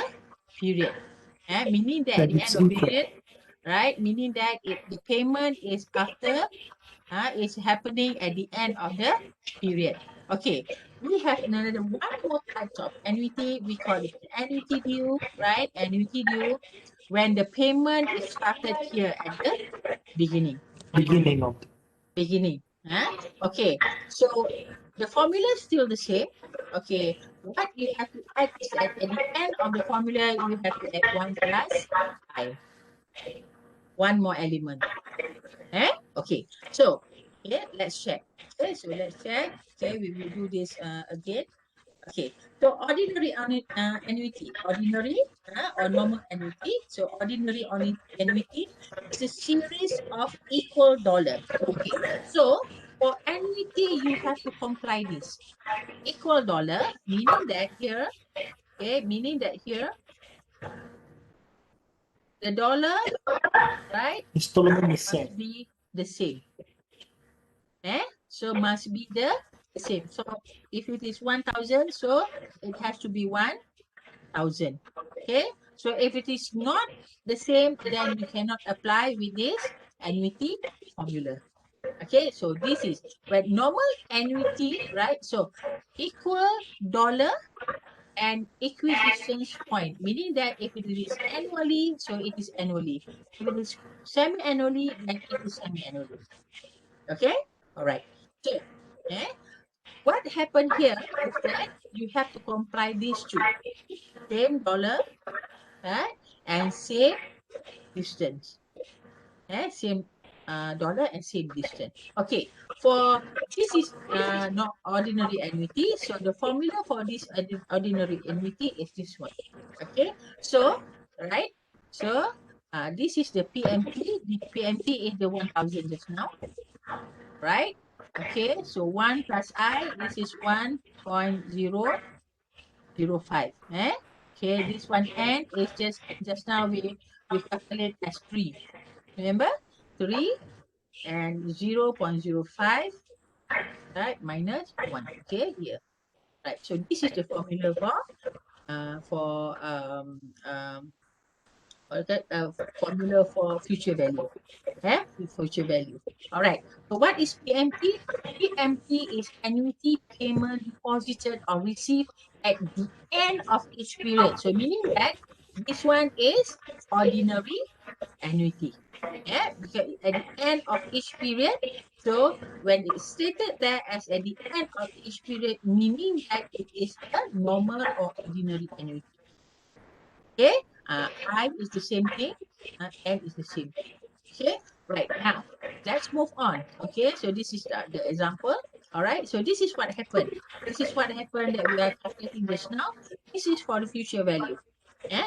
period. Meaning that at the end of period, right? Meaning that the payment is after, is happening at the end of the period. Okay, we have another one more type of annuity. We call it annuity due, right? Annuity due when the payment is started here at the beginning. Beginning of. Beginning. Huh? Okay, so the formula is still the same. Okay, what you have to add is at the end of the formula, you have to add 1 plus I. One more element. Okay, so let's check. Okay, so let's check. Okay, we will do this again. Okay, so ordinary annuity, ordinary or normal annuity. So ordinary annuity is a series of equal dollar. Okay, so for annuity you have to comply this equal dollar, meaning that here, the dollar, right, Installment is must same. be the same. So must be the same. So if it is 1,000, so it has to be 1,000. Okay, so if it is not the same, then you cannot apply with this annuity formula. Okay, so this is but normal annuity, right? So equal dollar and equidistance point, meaning that if it is annually, so it is annually. If it is semi-annually, then it is semi-annually. Okay, all right. So what happened here is that you have to comply these two. Same dollar, right? And same distance. Same dollar and same distance. Okay, for this is not ordinary annuity. So the formula for this ordinary annuity is this one. Okay, so right. So this is the PMT. The PMT is the 1,000 just now, right? Okay, so 1 plus I, this is 1.005. Okay, this one n is just now we calculate as 3. Remember? 3 and 0.05, right, minus 1. Okay, here. Right, so this is the formula for formula for future value. Future value. All right. So what is PMT? PMT is annuity payment deposited or received at the end of each period. So meaning that this one is ordinary annuity. Because at the end of each period. So when it's stated there as at the end of each period, meaning that it is a normal or ordinary annuity. Okay, I is the same thing, N is the same thing. Okay, right now let's move on. Okay, so this is the example. All right, so this is what happened. This is what happened that we are calculating just now. This is for the future value.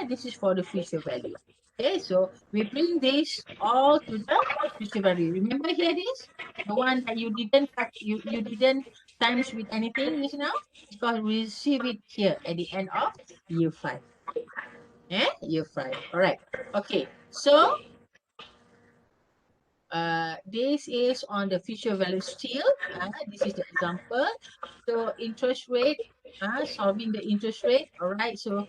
This is for the future value. Okay, so we bring this all to the future value. Remember here this, the one that you didn't you didn't times with anything just now, because we receive it here at the end of year 5. Year 5. All right. Okay. So this is on the future value still. This is the example. So interest rate, solving the interest rate. All right. So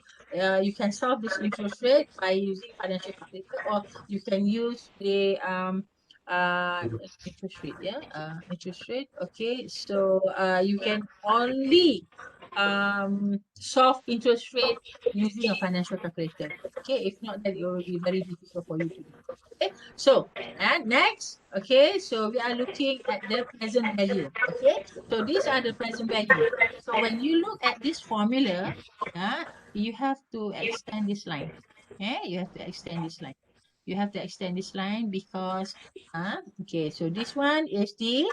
you can solve this interest rate by using financial calculator, or you can use the interest rate. Interest rate. Okay. So you can only solve interest rate using a financial calculator. Okay. If not, then it will be very difficult for you to do. Okay. So and next, okay, so we are looking at the present value. Okay, so these are the present value. So when you look at this formula, you have to extend this line. You have to extend this line. You have to extend this line because, okay, so this one is the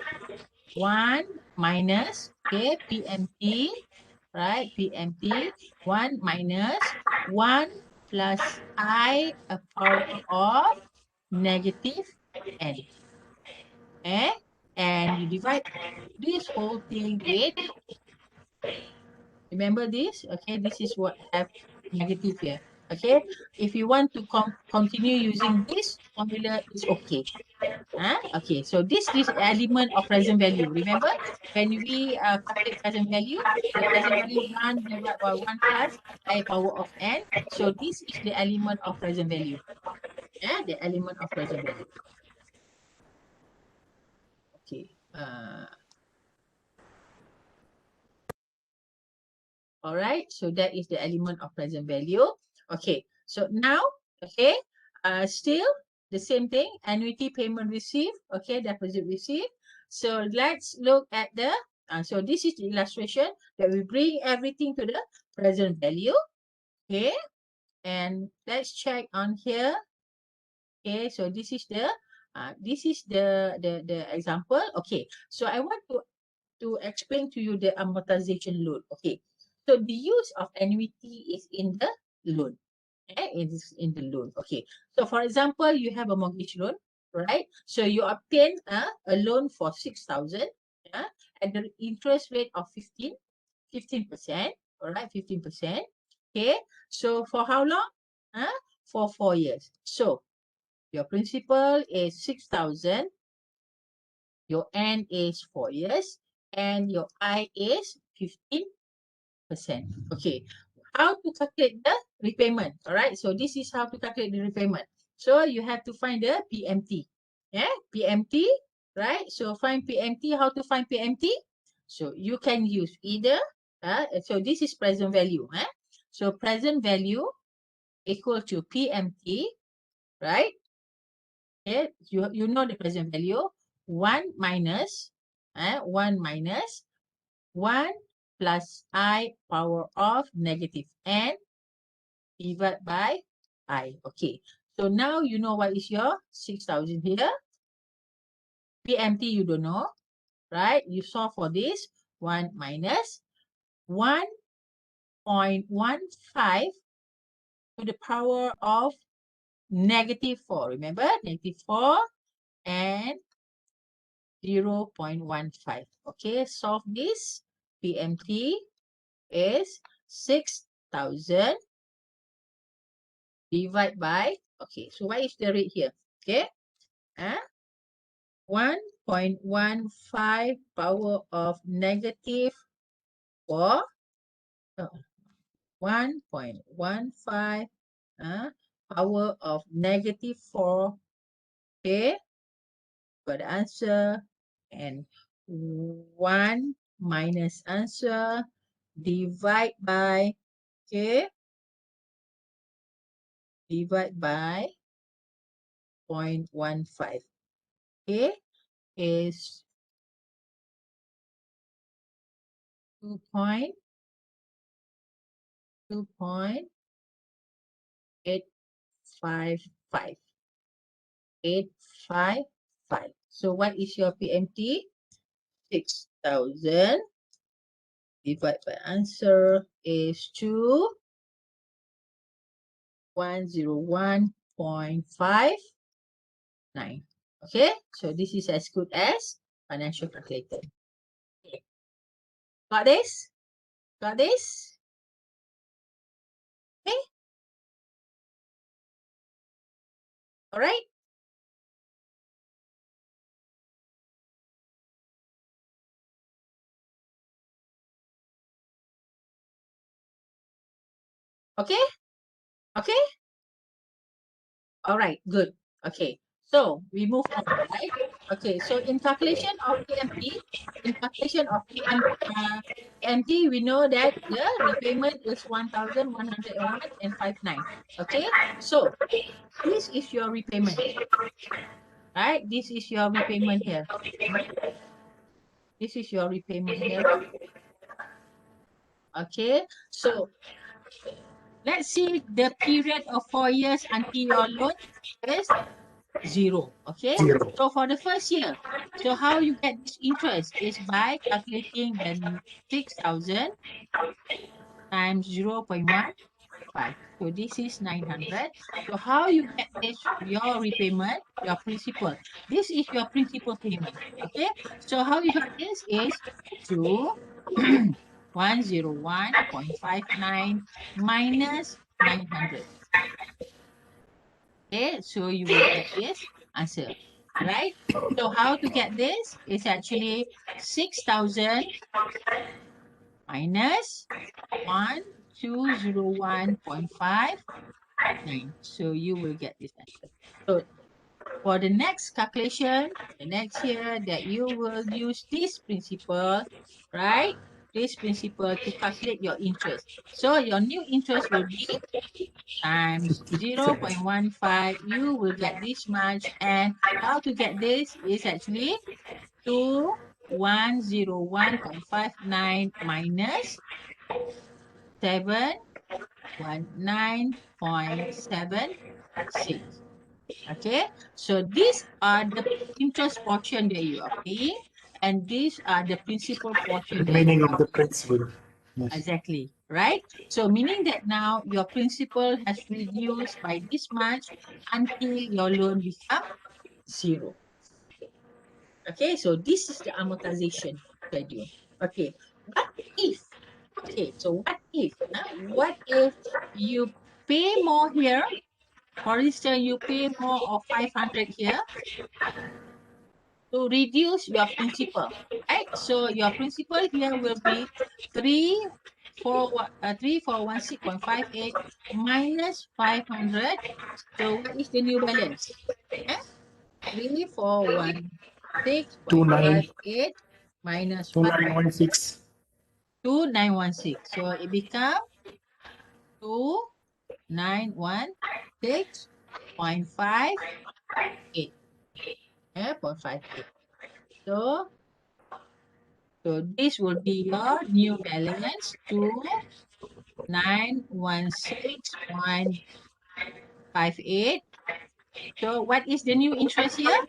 1 minus, okay, PMT, right? PMT, 1 minus 1 plus I a power of negative n. And you divide this whole thing with, remember this, okay, this is what have negative here. Okay, if you want to continue using this formula, it's okay. Okay, so this is element of present value. Remember when we calculate present value, the present value 1 divided by 1 plus I power of n. So this is the element of present value. The element of present value. Okay. All right, so that is the element of present value. Okay, so now, okay, still the same thing, annuity payment received, okay, deposit received. So let's look at the, so this is the illustration that we bring everything to the present value, okay, and let's check on here. Okay, so this is the example. Okay, so I want to explain to you the amortization loan. Okay, so the use of annuity is in the loan. It is in the loan. Okay, so for example, you have a mortgage loan, right? So you obtain a loan for 6,000, yeah, at the interest rate of 15%. All right, 15%. Okay, so for how long? For 4 years. So your principal is 6,000, your N is 4 years, and your I is 15%. Okay, how to calculate the repayment? All right, so this is how to calculate the repayment. So you have to find the PMT. Yeah, PMT, right? So find PMT. How to find PMT? So you can use either, so this is present value. So present value equal to PMT, right? Okay, you know the present value. 1 minus 1 plus I power of negative n divided by I. Okay, so now you know what is your 6,000 here. PMT you don't know, right? You solve for this. 1 minus 1.15 to the power of negative 4. Remember, negative 4 and 0.15. Okay, solve this. PMT is 6,000 divided by, okay, so what is the rate here? Okay, 1.15 power of negative 4, 1.15 power of negative 4, okay, got the answer, and 1 minus answer divide by, okay, divide by 0.15, okay, is 2.855. So what is your PMT? 6,000 divided by answer is 101.59. Okay, so this is as good as financial calculator. Okay. Got this? Got this? Okay. All right. Okay. Okay. All right. Good. Okay. So we move on, right? Okay. So in calculation of PMT, PMT, we know that the repayment is 1,101.59. Okay. So this is your repayment, right? This is your repayment here. This is your repayment here. Okay. So let's see the period of 4 years until your loan is 0. Okay. So for the first year, so how you get this interest is by calculating the 6,000 times 0.15. So this is 900. So how you get this, your repayment, your principal. This is your principal payment. Okay. So how you got this is 101.59 minus 900. Okay, so you will get this answer, right? So how to get this is actually 6,000 minus 1,201.59. So you will get this answer. So for the next calculation, the next year that you will use this principle, right? this principal to calculate your interest. So your new interest will be times 0.15. You will get this much. And how to get this is actually 2101.59 minus 719.76. Okay, so these are the interest portion that you are paying, and these are the principal portion that Remaining you of the principal. Yes. exactly, right? So meaning that now your principal has reduced by this much until your loan become 0. Okay, so this is the amortization schedule. Okay, what if? Okay, so what if you pay more here? For instance, you pay more of 500 here to reduce your principal, right? So your principal here will be 3416.58 minus 500. So what is the new balance? 3416.58 minus 2916. 2916. So it becomes 2916.58. 0.58. So this will be your new balance to 916.58. So what is the new interest here?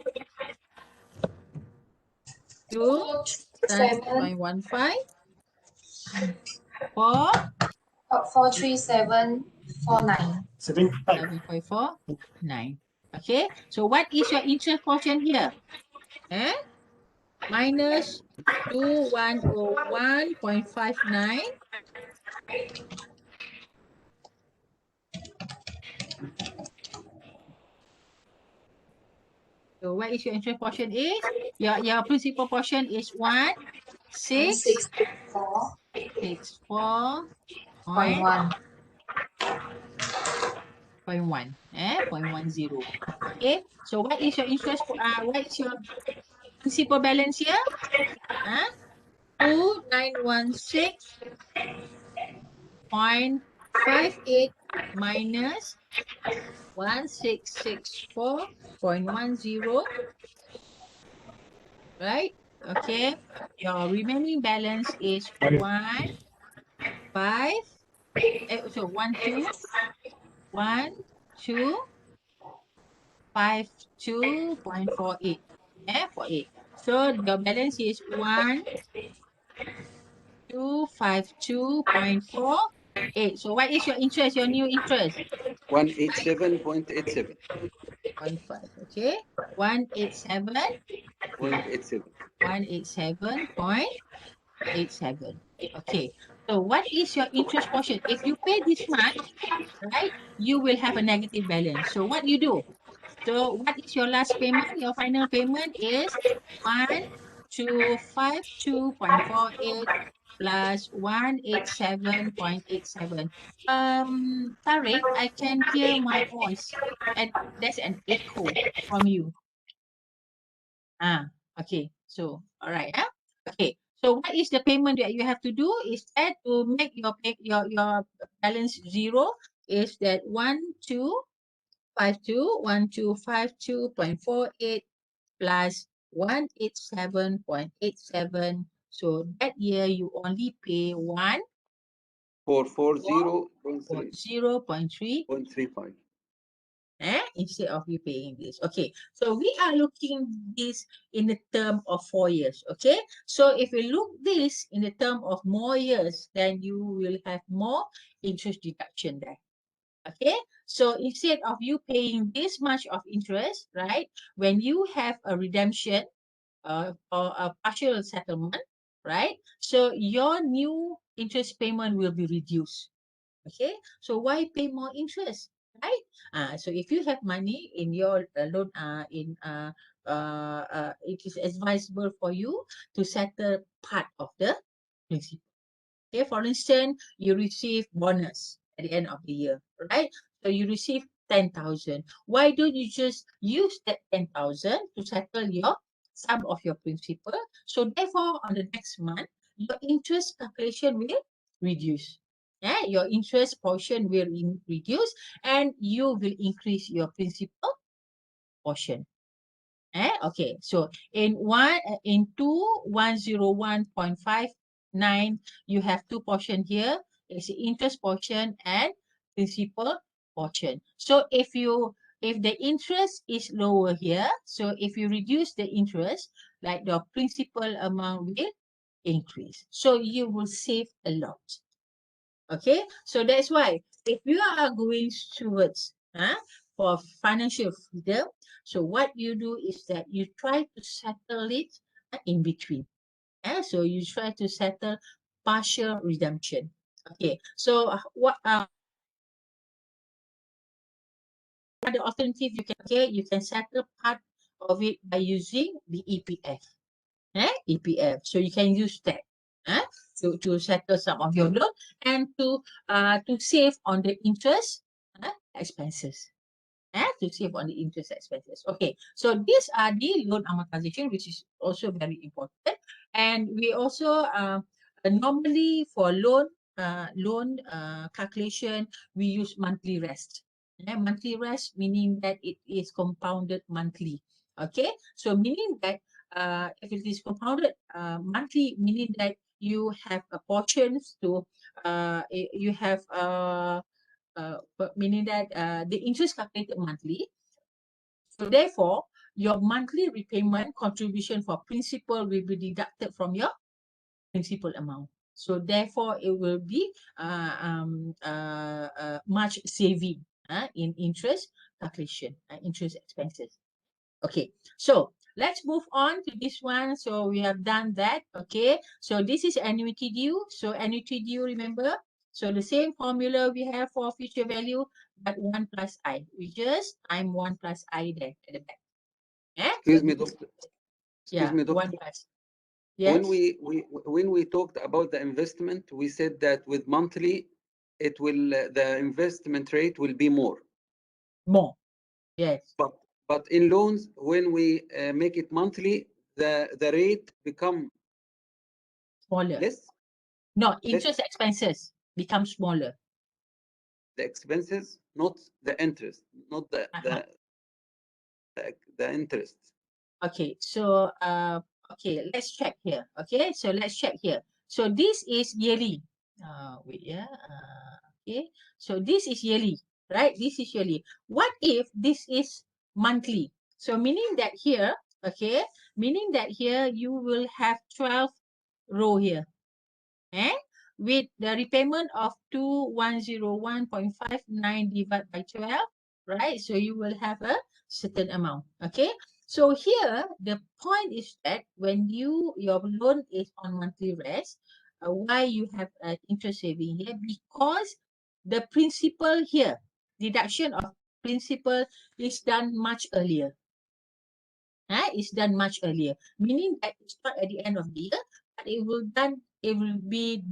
7 2.15 for 43749. 75. 7.49. Okay, so what is your interest portion here? Minus 2101.59. So what is your interest portion is? Your principal portion is 1664.1. 164.1. 0.10. Okay, so what is your interest? What is your principal balance here? 2916.58 minus 1664.10, right? Okay, your remaining balance is 1252.48. 48. So the balance is 1252.48. So what is your interest? Your new interest? 187.87. 15. Okay. 187. 0.87. 187.87. Okay. So what is your interest portion? If you pay this much, right, you will have a negative balance. So what you do? So what is your last payment? Your final payment is 1252.48 plus 187.87. Tariq, I can hear my voice, and there's an echo from you. Okay. So all right. Okay. So what is the payment that you have to do? Is that to make your balance 0? Is that 1252 plus 187.87. So that year you only pay 440.3. 0.3 instead of you paying this. Okay, so we are looking this in the term of 4 years. Okay, so if you look this in the term of more years, then you will have more interest deduction there. Okay, so instead of you paying this much of interest, right, when you have a redemption or a partial settlement, right, so your new interest payment will be reduced. Okay, so why pay more interest, right? So if you have money in your loan, it is advisable for you to settle part of the principal. Okay, for instance, you receive bonus at the end of the year, right? So you receive 10,000. Why don't you just use that 10,000 to settle your some of your principal? So therefore, on the next month, your interest calculation will reduce. Your interest portion will reduce, and you will increase your principal portion. Okay, so in 2101.59, you have two portion here. It's the interest portion and principal portion. So if the interest is lower here, so if you reduce the interest, like the principal amount will increase. So you will save a lot. Okay, so that's why if you are going towards for financial freedom, so what you do is that you try to settle it in between. So you try to settle partial redemption. Okay, so what the alternative you can settle part of it by using the EPF. EPF. So you can use that to settle some of your loan and to save on the interest expenses. To save on the interest expenses. Okay, so these are the loan amortization, which is also very important. And we also normally for loan calculation, we use monthly rest. Monthly rest meaning that it is compounded monthly. Okay, so meaning that if it is compounded monthly, meaning that you have a portions to you have meaning that the interest calculated monthly. So therefore, your monthly repayment contribution for principal will be deducted from your principal amount. So therefore, it will be much saving in interest calculation, interest expenses. Okay, so let's move on to this one. So we have done that. Okay, so this is annuity due. So annuity due, remember? So the same formula we have for future value, but 1 plus I. We just time 1 plus I there at the back. Excuse me, doctor. Excuse me, doctor. 1 plus. Yes. When we talked about the investment, we said that with monthly, it will the investment rate will be more. More. Yes. But in loans, when we make it monthly, the rate become Smaller. less. No, interest expenses become smaller. The expenses, not the interest, not the interest. Okay, so okay, let's check here. Okay, so let's check here. So this is yearly. Okay, so this is yearly, right? This is yearly. What if this is monthly? So meaning that here, okay, meaning that here you will have 12 row here. With the repayment of 2101.59 divided by 12, right? So you will have a certain amount. Okay. So here the point is that when your loan is on monthly rest, why you have interest saving here? Because the principal here, deduction of principal is done much earlier. It's done much earlier, meaning that it's not at the end of the year, but it will be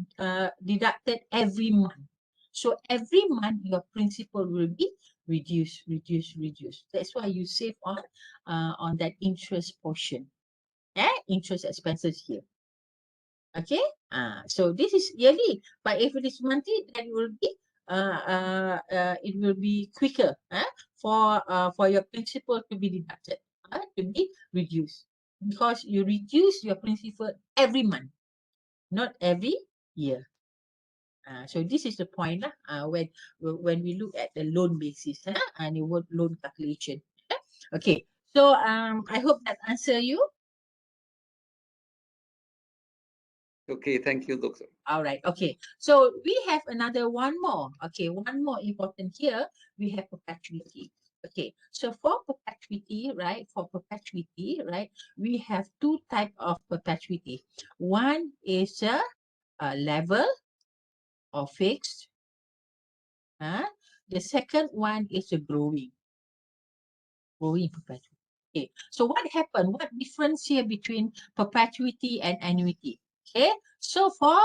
deducted every month. So every month your principal will be reduced. That's why you save on that interest portion. Interest expenses here. Okay. So this is yearly, but if it is monthly, then it will be quicker for your principal to be deducted, to be reduced, because you reduce your principal every month, not every year. So this is the point when we look at the loan basis and the loan calculation. Okay. So I hope that answer you. Okay, thank you, doctor. All right. Okay. So we have another one more. Okay, one more important here. We have perpetuity. Okay. So for perpetuity, right? We have two type of perpetuity. One is a level or fixed. The second one is a growing perpetuity. Okay. So what happened? What difference here between perpetuity and annuity? Okay. So for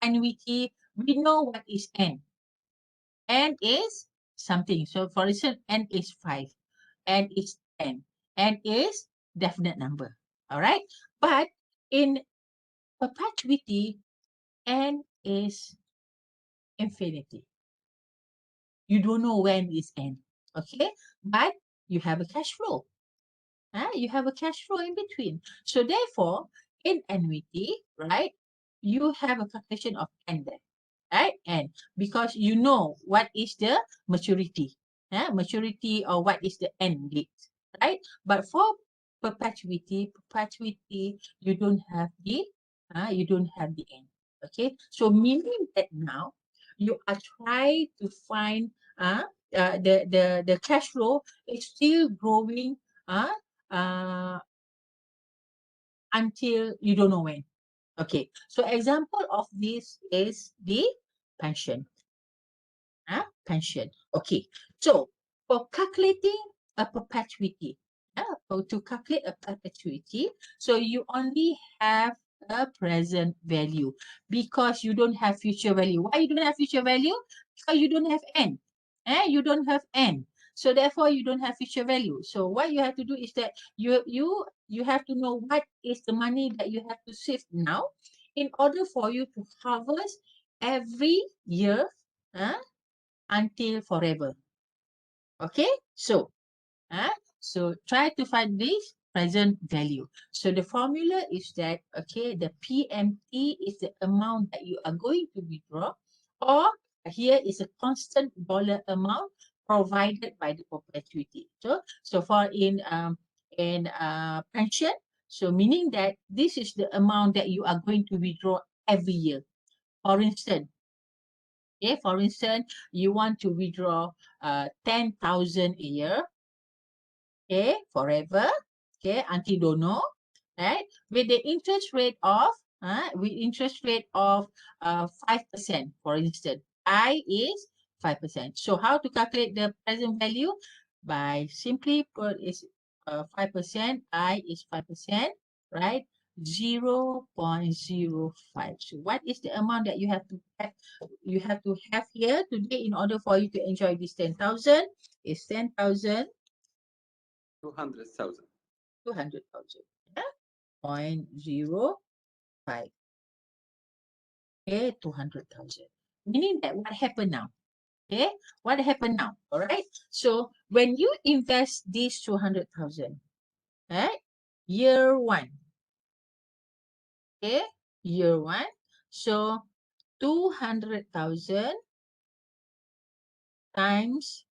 annuity, we know what is N. N is something. So for instance, N is 5. N is 10. N is definite number. All right. But in perpetuity, N is infinity. You don't know when is N, okay? But you have a cash flow. You have a cash flow in between. So therefore, in annuity, right, you have a calculation of N there, right? And because you know what is the maturity, maturity or what is the end date, right? But for perpetuity, you don't have the, end. Okay, so meaning that now you are trying to find the cash flow is still growing uh, until you don't know when. Okay, so example of this is the pension. Pension. Okay, so for calculating a perpetuity, to calculate a perpetuity, so you only have a present value because you don't have future value. Why you don't have future value? Because you don't have N. You don't have N. So therefore you don't have future value. So what you have to do is that you have to know what is the money that you have to save now in order for you to harvest every year until forever. Okay, so so try to find this present value. So the formula is that, okay, the PMT is the amount that you are going to withdraw, or here is a constant dollar amount provided by the perpetuity. So for in pension, so meaning that this is the amount that you are going to withdraw every year. For instance, you want to withdraw 10,000 a year, okay, forever, okay, until don't know, right? With the interest rate of 5%, for instance. I is 5%. So how to calculate the present value? By simply put is 5%, I is 5%, right? 0.05. So what is the amount that you have to have here today in order for you to enjoy this 10,000? Is 10,000 200,000. 200,000. Yeah? 0.05. Okay, 200,000. Meaning that what happened now? Okay, what happened now? All right. So when you invest this 200,000, right? Year one. Okay, year one. So 200,000 times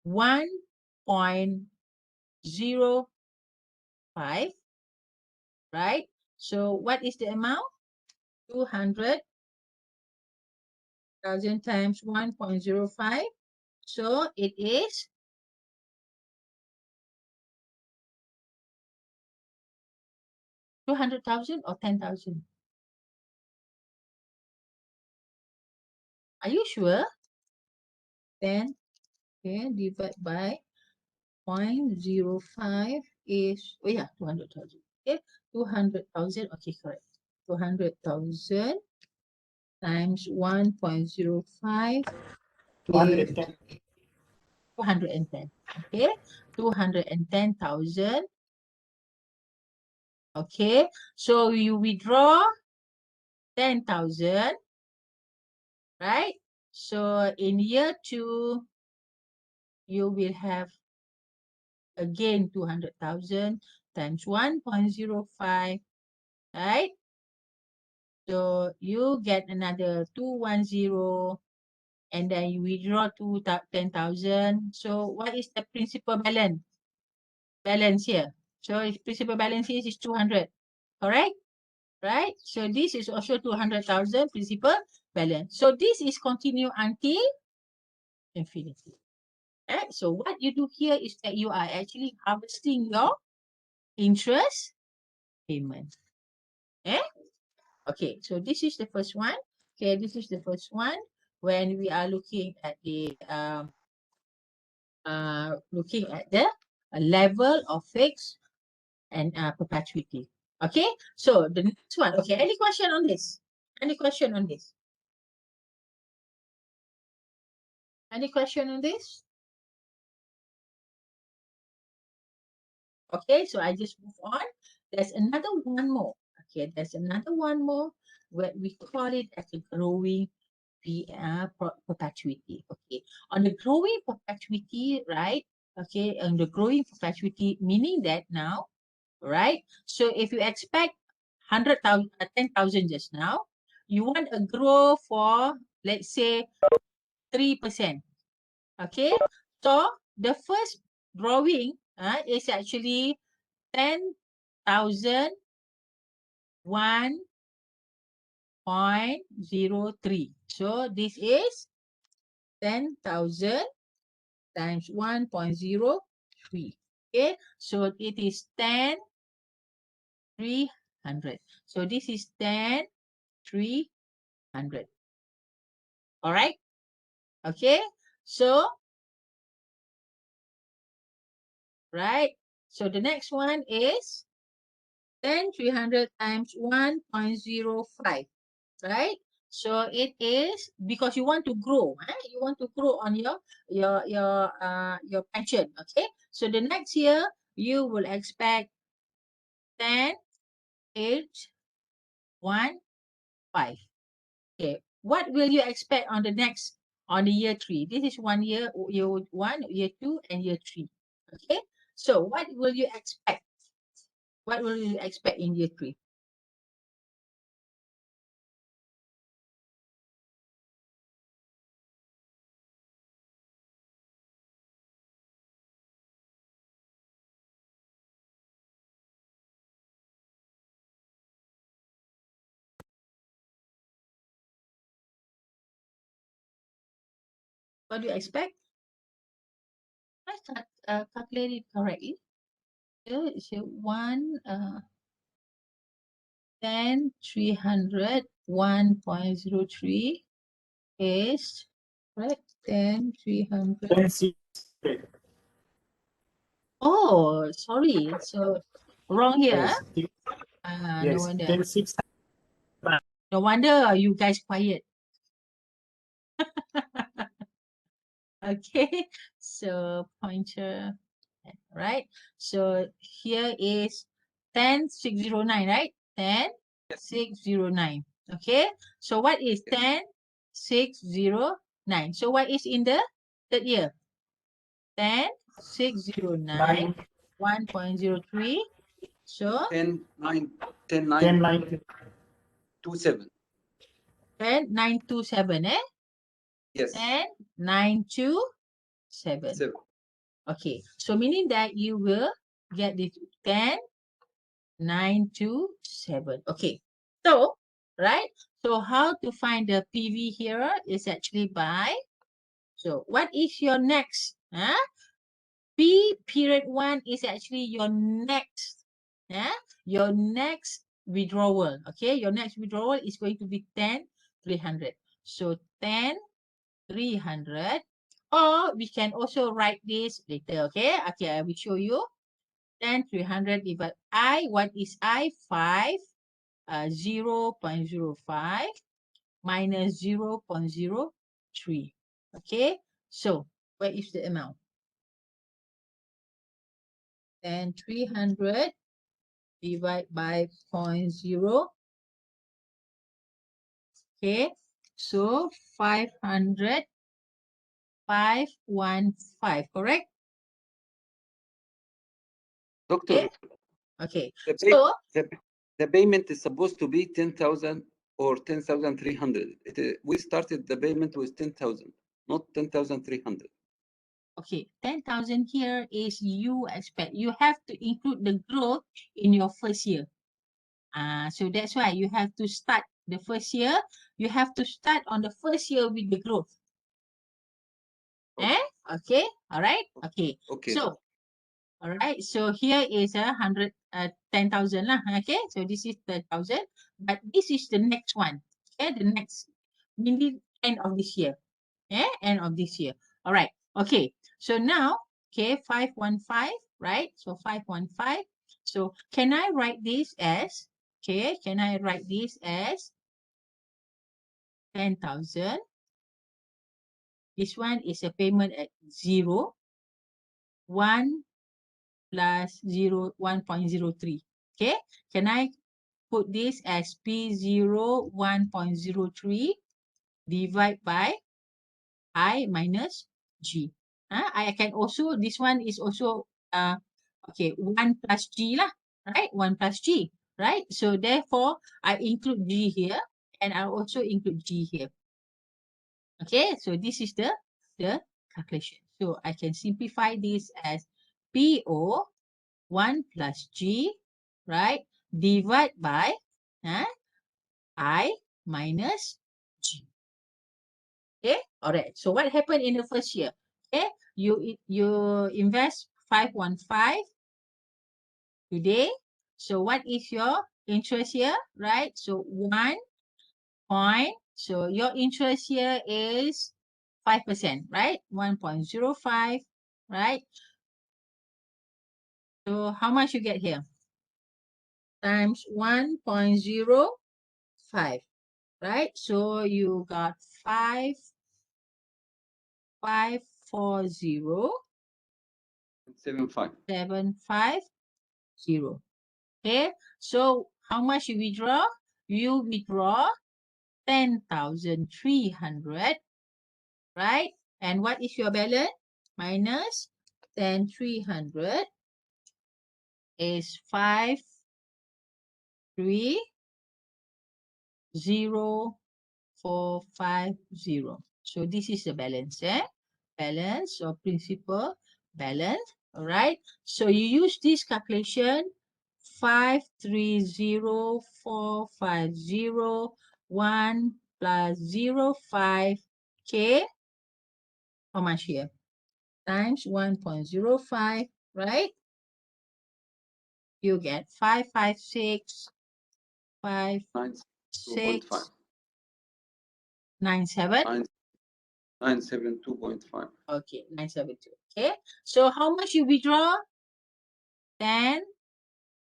1.05, right? So what is the amount? 200,000 times 1.05. So it is 200,000 or 10,000. Are you sure? 10, okay, divide by 0.05 is, oh yeah, 200,000. Okay, 200,000, okay, correct. 200,000 times 1.05 is 210. 210. Okay, 210,000. Okay, so you withdraw 10,000, right? So in year two, you will have again 200,000 times 1.05, right? So you get another 210, and then you withdraw 10,000. So what is the principal balance? Balance here. So principal balance here is 200, correct? Right? So this is also 200,000 principal balance. So this is continue until infinity. Right? So what you do here is that you are actually harvesting your interest payment. Okay, so this is the first one. Okay, this is the first one when we are looking at the level of fixed and perpetuity. Okay, so the next one. Okay, any question on this? Any question on this? Any question on this? Okay, so I just move on. There's another one more. Okay, there's another one more where we call it as a growing perpetuity. Okay, on the growing perpetuity, right? Okay, on the growing perpetuity, meaning that now, right? So if you expect 100,000, 10,000 just now, you want a grow for, let's say, 3%. Okay, so the first drawing is actually 10,001.03. So this is 10,000 times 1.03. Okay, so it is 10,300. So this is 10,300. All right. Okay. So, right. So the next one is 10,300 times 1.05. Right. So it is because you want to grow. You want to grow on your pension. Okay. So the next year you will expect 10,815. Okay. What will you expect on the next, on the year 3? This is 1 year, year 1, year 2, and year 3. Okay. So what will you expect? What will you expect in year 3? What do you expect? I can't calculate it correctly. So it's 10,300, 1.03 is, right, 10,300. 10,600. Oh, sorry. So wrong here. Yes, No yes, wonder. 10,600. No wonder you guys quiet. Okay. So pointer, right? So here is 10,609, right? 10,609. Okay. So what is 10,609? So what is in the third year? 10,609, 1.03. So 10, 9, 10, 9, 10,900. 27. 10,927, Yes. 10,927. 7. Okay, so meaning that you will get this 10,927. Okay, so, right? So how to find the PV here is actually by, so what is your next? P period 1 is actually your next, your next withdrawal. Okay, your next withdrawal is going to be 10,300. So 10,300, or we can also write this later. Okay, I will show you. 10,300 divided I. What is I? 5, 0.05 minus 0.03. Okay, so what is the amount? 10,300 divided by 0.0. Okay, so 500, 515, correct? Doctor, Okay, the, so the payment is supposed to be 10,000 or 10,300. We started the payment with 10,000, not 10,300. okay, 10,000 here is you expect. You have to include the growth in your first year. So that's why you have to start the first year. You have to start on the first year with the growth. Okay, all right. Okay, Okay. so all right, so here is 10,000 lah. Okay, so this is 10,000, but this is the next one. Okay, the next, meaning end of this year. End of this year. All right. Okay, so now, okay, 515, right? So 515. So can I write this as, okay, can I write this as 10,000? This one is a payment at 0, 1 plus 0, 1.03. Okay, can I put this as P0 1.03 divide by I minus G. I can also, this one is also, okay, 1 plus G lah, right? 1 plus G, right? So therefore, I include G here and I also include G here. Okay, so this is the calculation. So I can simplify this as PO 1 plus G, right? Divide by I minus G. Okay, all right. So what happened in the first year? Okay, you invest 515 today. So what is your interest here, right? So 1 point. So your interest here is 5%, right? 1.05, right? So how much you get here? Times 1.05, right? So you got 540 75. 750. Okay, so how much you withdraw? You withdraw 10,300, right? And what is your balance? Minus 10,300 is 530,450. So this is the balance, balance or principal balance. All right. So you use this calculation 530,450 1 plus 0.5 K. How much here? Times 1.05, right? You get 556, 2.5. 97. 972.5. Okay, 972. Okay. So how much you withdraw? 10,300.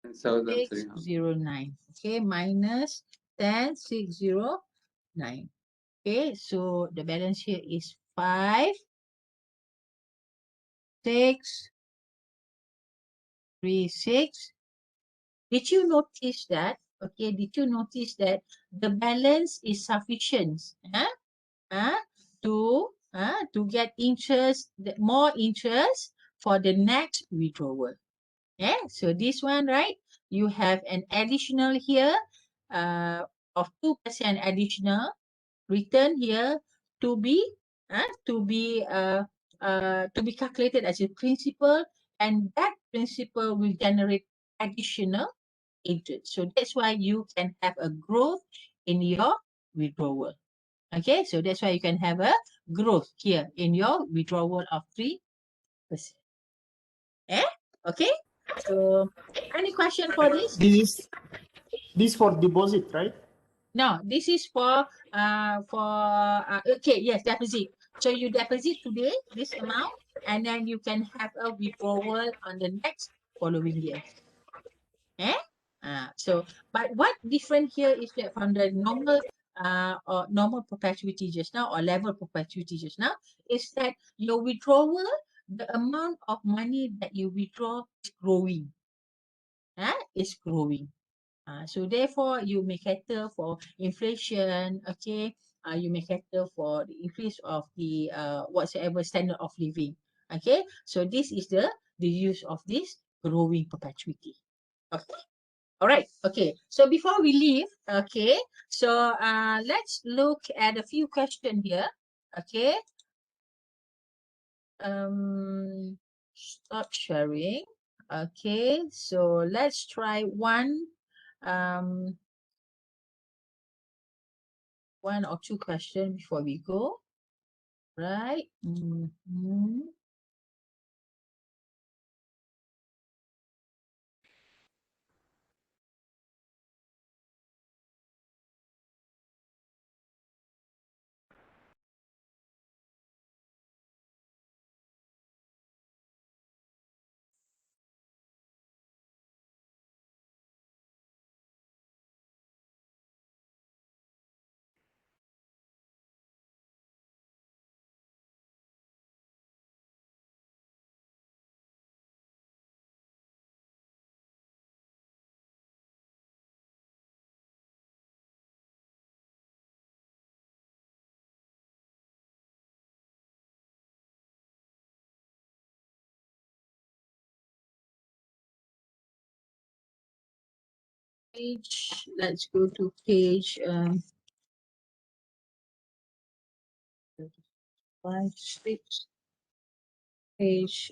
10,609. Okay, minus 10,609. Okay, so the balance here is 5, 6, 3, 6. Did you notice that? Okay, did you notice that the balance is sufficient to get interest, more interest for the next withdrawal? Yeah, so this one, right? You have an additional here of 2% additional return here to be calculated as a principal, and that principal will generate additional interest. So that's why you can have a growth in your withdrawal. Okay, so that's why you can have a growth here in your withdrawal of 3%. Okay, so any question for this? This for deposit, right? No, this is for okay, yes, deposit. So you deposit today this amount, and then you can have a withdrawal on the next following year. So but what different here is that from the normal or normal perpetuity just now or level perpetuity just now is that your withdrawal, the amount of money that you withdraw is growing. Is growing. So therefore, you may cater for inflation, okay? You may cater for the increase of the whatsoever standard of living, okay? So this is the use of this growing perpetuity. Okay. All right. Okay. So before we leave, okay. So let's look at a few questions here. Okay. Stop sharing. Okay. So let's try one or two questions before we go. Right. page. Let's go to page 5, 6. Page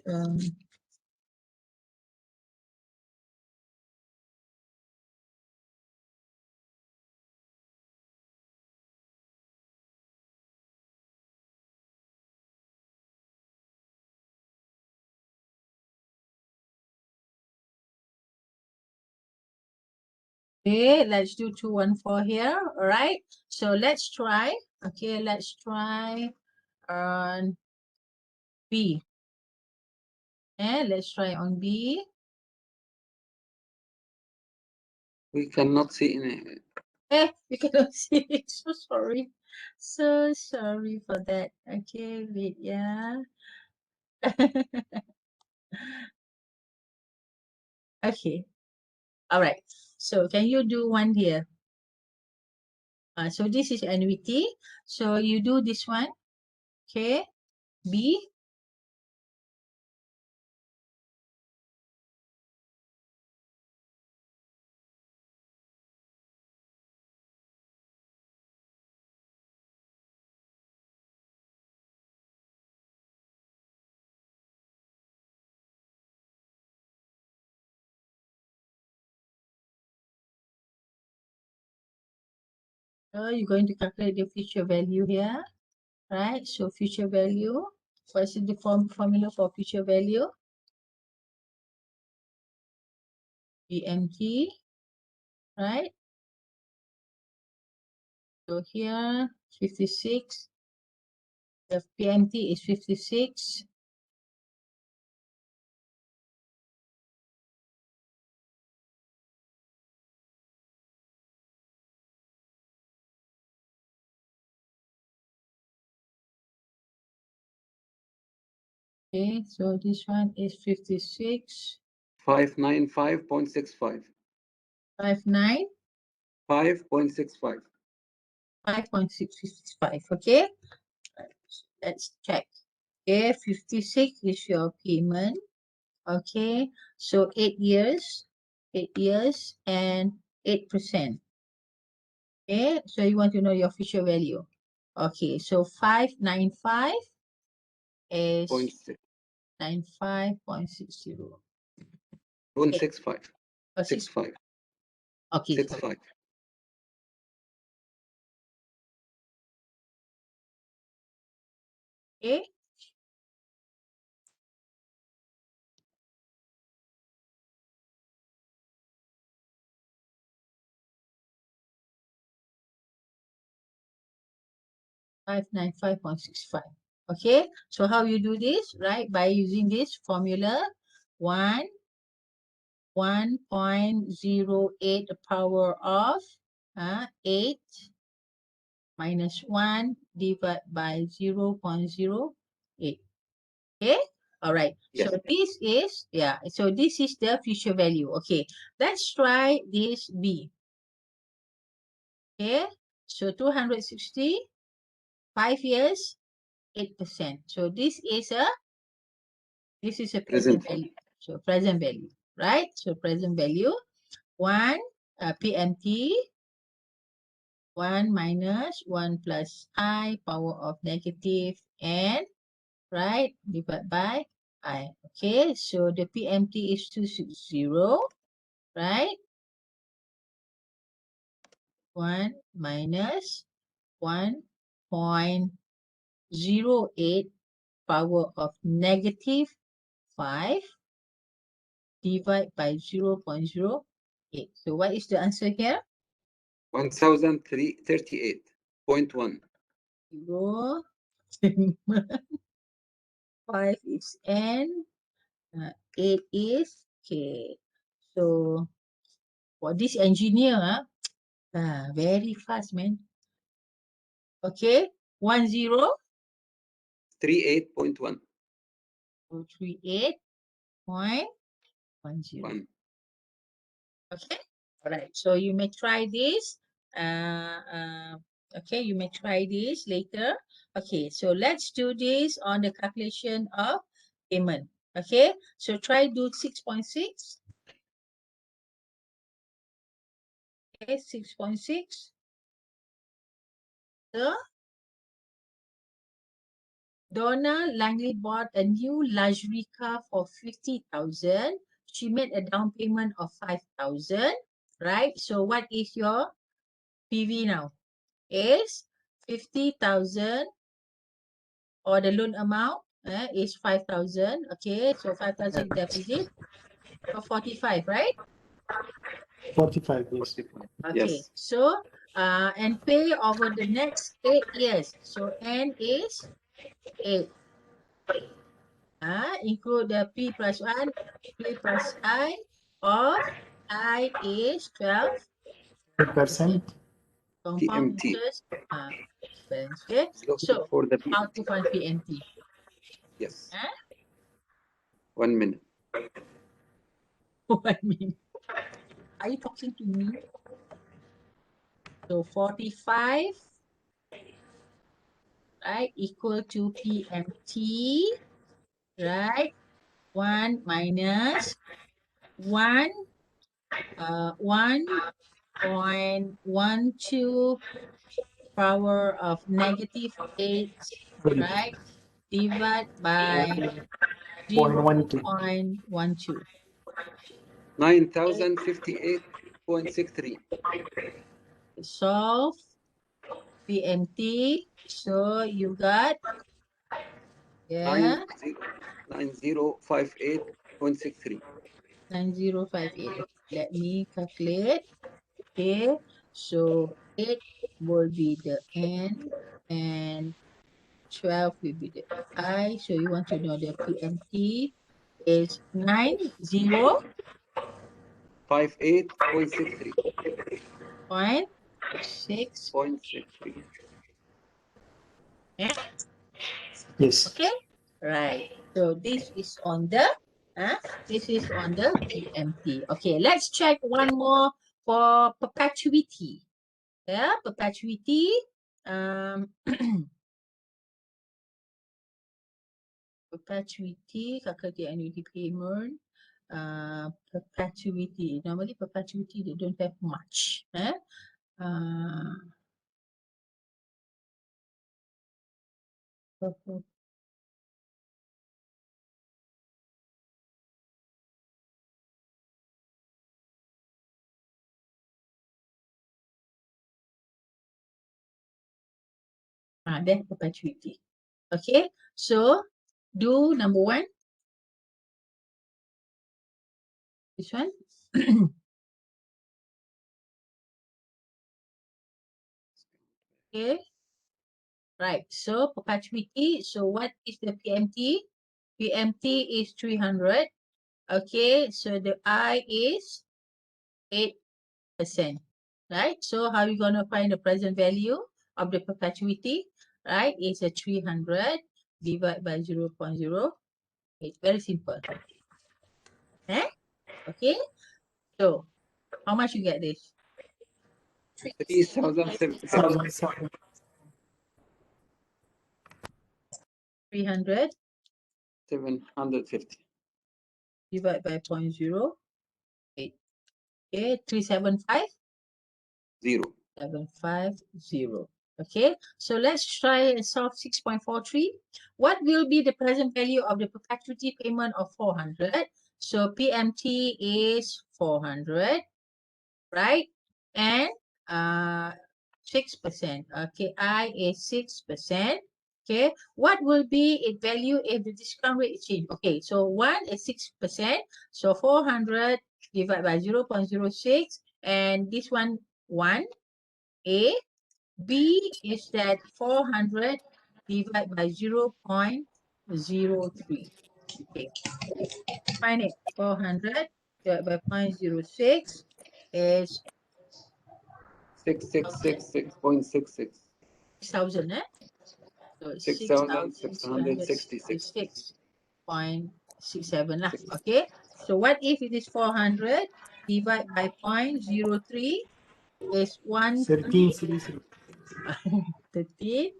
okay, let's do 214 here. All right. So let's try. Okay, let's try on B. And let's try on B. We cannot see any. You cannot see it. So sorry. So sorry for that. Okay, wait, yeah. Okay. All right. So can you do one here? So this is annuity. So you do this one. Okay. B. So you're going to calculate the future value here. Right. So future value. What's the formula for future value? PMT. Right. So here 56. The PMT is 56. Okay, so this one is 56. 595.65. 59. 5.65. 5.655. Okay, let's check. Okay, 56 is your payment. Okay, so 8 years, 8 years and 8%. Okay, so you want to know your future value. Okay, so 595 is 95.60. 0.65. Oh, 65. okay, 65. okay. 595.65. Okay, so how you do this, right? By using this formula, 1.08 the power of 8 minus 1 divided by 0.08. Okay, all right. Yes. So this is, so this is the future value. Okay, let's try this B. Okay, so 260, 5 years, 8%. So this is a present value. So present value, right? So present value, 1 PMT, 1 minus 1 plus I power of negative n, right? Divided by I. Okay, so the PMT is 260, right? 1 minus 1.08 power of negative 5 divided by 0.08. So what is the answer here? 1038.1. 0, 5 is n, 8 is k. So for this engineer, very fast, man. Okay, 10, 38.1. 38.10. Okay, all right. So you may try this. Okay, you may try this later. Okay, so let's do this on the calculation of payment. Okay, so try do 6.6. Okay, 6.6. So, Donna Langley bought a new luxury car for 50,000. She made a down payment of 5,000, right? So what is your PV now? Is 50,000, or the loan amount is 5,000. Okay, so 5,000 deposit for 45, right? 45, yes. Okay, Yes. so and pay over the next 8 years. So N is 8. Include the P plus 1, P plus I of I is 12%. 10%. Compound PMT. interest expense. Okay, Looking so for the how to PMT. find PMT? Yes. Huh? 1 minute. 1 minute. Are you talking to me? So 45, right, equal to PMT, right? 1 minus 1.12 power of negative 8, right? Divide by 0.12. 0.12. 9,058.63. Solve PMT. So you got, yeah, 9058.63. 9058. Okay, let me calculate. Okay, so 8 will be the N and 12 will be the I. So you want to know the PMT is 58.63. 90.6. 0.63. Yeah, Yes. okay, right. So this is on the PMT. Okay, let's check one more for perpetuity. Yeah, perpetuity. Perpetuity, calculate annuity payment. Perpetuity. Normally perpetuity they don't have much. Then perpetuity. Okay, so do number 1. This one. Okay, right. So perpetuity. So what is the PMT? PMT is 300. Okay, so the I is 8%. Right? So how are you going to find the present value of the perpetuity? Right? It's a 300 divided by 0.0. It's very simple. Okay? So how much you get this? 3,700. 300 750. divided by 0.08. Okay, 375. 0. 750. Okay, so let's try and solve 6.43. What will be the present value of the perpetuity payment of 400? So PMT is 400, right? And 6%. Okay, I is 6%. Okay, what will be its value if the discount rate is changed? Okay, so 1 is 6%. So 400 divided by 0.06, and this one 1. A. B is that 400 divided by 0.03. Okay, find it. 400 divided by 0.06 is 6,666.66. 6,000, So 6,666. 6,666.67 lah. Okay, so what if it is 400 divided by 0.03 is 13 series. 13,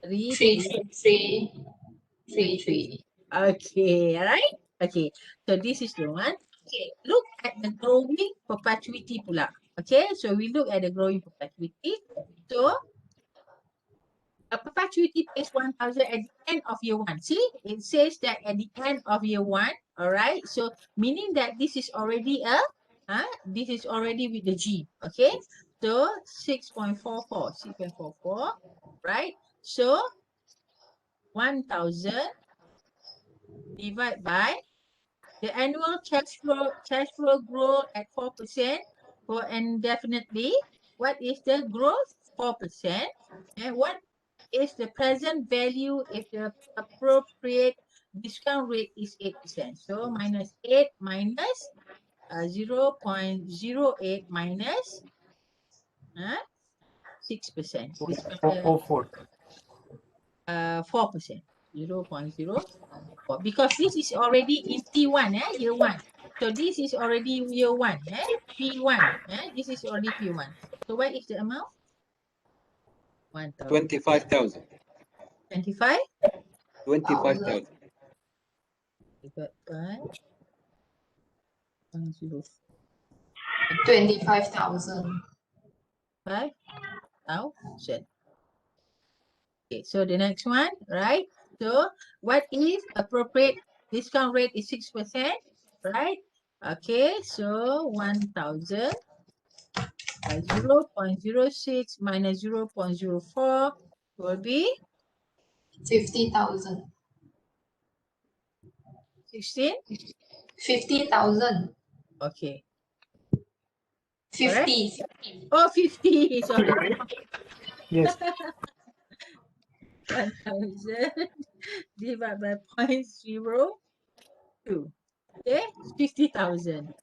3, 33333. Okay, alright? Okay, so this is the one. Okay, look at the growing perpetuity pula. Okay, so we look at the growing perpetuity. So a perpetuity pays 1,000 at the end of year one. See, it says that at the end of year one. All right. So meaning that this is already this is already with the G. Okay. So 6.44, 6.44, right? So 1,000 divided by the annual cash flow grow at 4% for indefinitely. What is the growth? 4%. And what is the present value if the appropriate discount rate is 8%? So minus 8 minus 0.08 minus 6%. 4. 4%. 0.04. Because this is already in T1, year one. So this is already year one, P1. This is already P1. So what is the amount? 1,000. 25,000. 25? 25,000. Divided by 1,0. 25,000. 5,000. Okay, so the next one, right? So what if appropriate discount rate is 6%, right? Okay, so 1,000 by 0.06 minus 0.04 will be 50,000. 16. 50,000. Okay, 50. oh 50, sorry. Yes. 1,000 divided by 0.02. Okay, 50,000.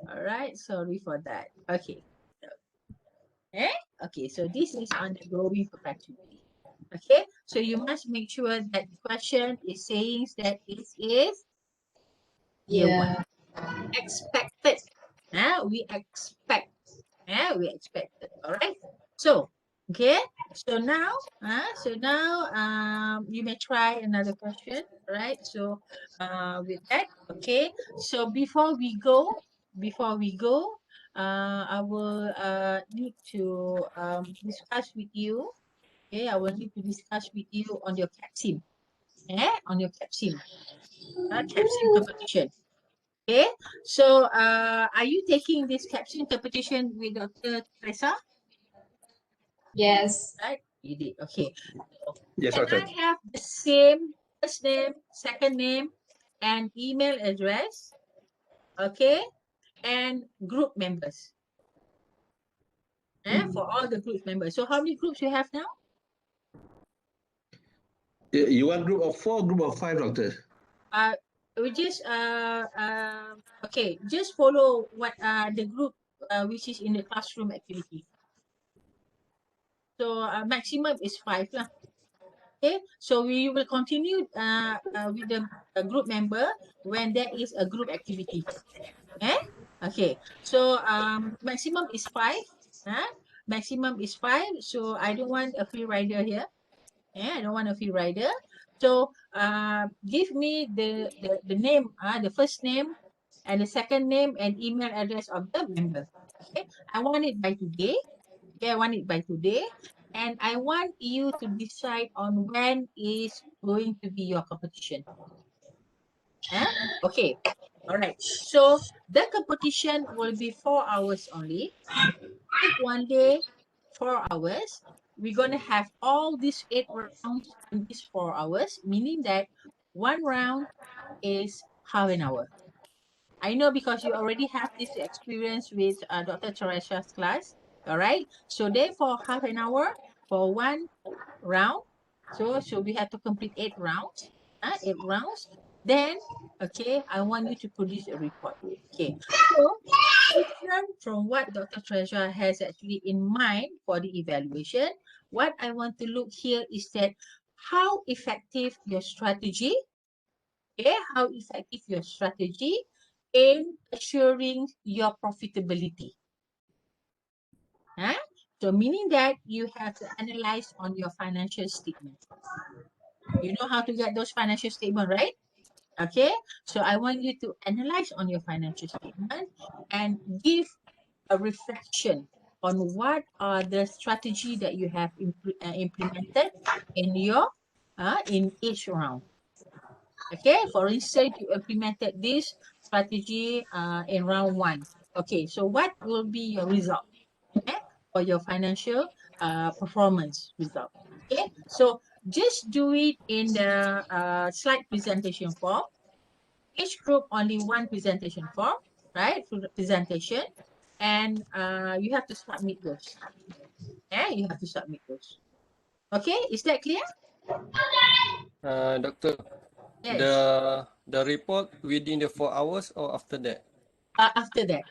All right, sorry for that. Okay. Okay, so this is on the growing perpetuity. Okay, so you must make sure that the question is saying that it is year one. Yeah. Expected. We expect. We expected. All right. So, okay. So now, you may try another question. Right. So, with that, okay. So before we go, I will need to discuss with you. Okay, I will need to discuss with you on your CAPSIM. On your CAPSIM. CAPSIM competition. Okay, so are you taking this CAPSIM competition with Dr. Teresa? Yes. Right? You did. Okay. So, Yes, can Doctor. I have the same first name, second name, and email address? Okay, and group members. For all the group members. So how many groups you have now? You want group of 4, group of 5, Doctor? We just okay, just follow what the group which is in the classroom activity. So maximum is 5 lah. Okay, so we will continue with the group member when there is a group activity. Okay, so maximum is 5. Maximum is 5. So I don't want a free rider here. I don't want a free rider. So give me the name, the first name and the second name and email address of the member. Okay, I want it by today. Okay, I want it by today. And I want you to decide on when is going to be your competition. Okay, all right. So the competition will be 4 hours only. Take one day, 4 hours. We're going to have all these 8 rounds in these 4 hours, meaning that one round is half an hour. I know because you already have this experience with Dr. Teresa's class. All right. So therefore, half an hour for one round. So we have to complete 8 rounds. 8 rounds. Then, okay, I want you to produce a report. Okay. So different from what Dr. Treasure has actually in mind for the evaluation, what I want to look here is that how effective your strategy, how effective your strategy in assuring your profitability. So meaning that you have to analyze on your financial statement. You know how to get those financial statement, right? Okay, so I want you to analyze on your financial statement and give a reflection on what are the strategy that you have implemented in your in each round. Okay, for instance, you implemented this strategy in round 1. Okay, so what will be your result? Okay, for your financial performance result. Okay, so just do it in the slide presentation form. Each group only one presentation form, right? For the presentation, and you have to submit those. Yeah, you have to submit those. Okay, is that clear? Doctor, Yes. the report within the 4 hours or after that? After that.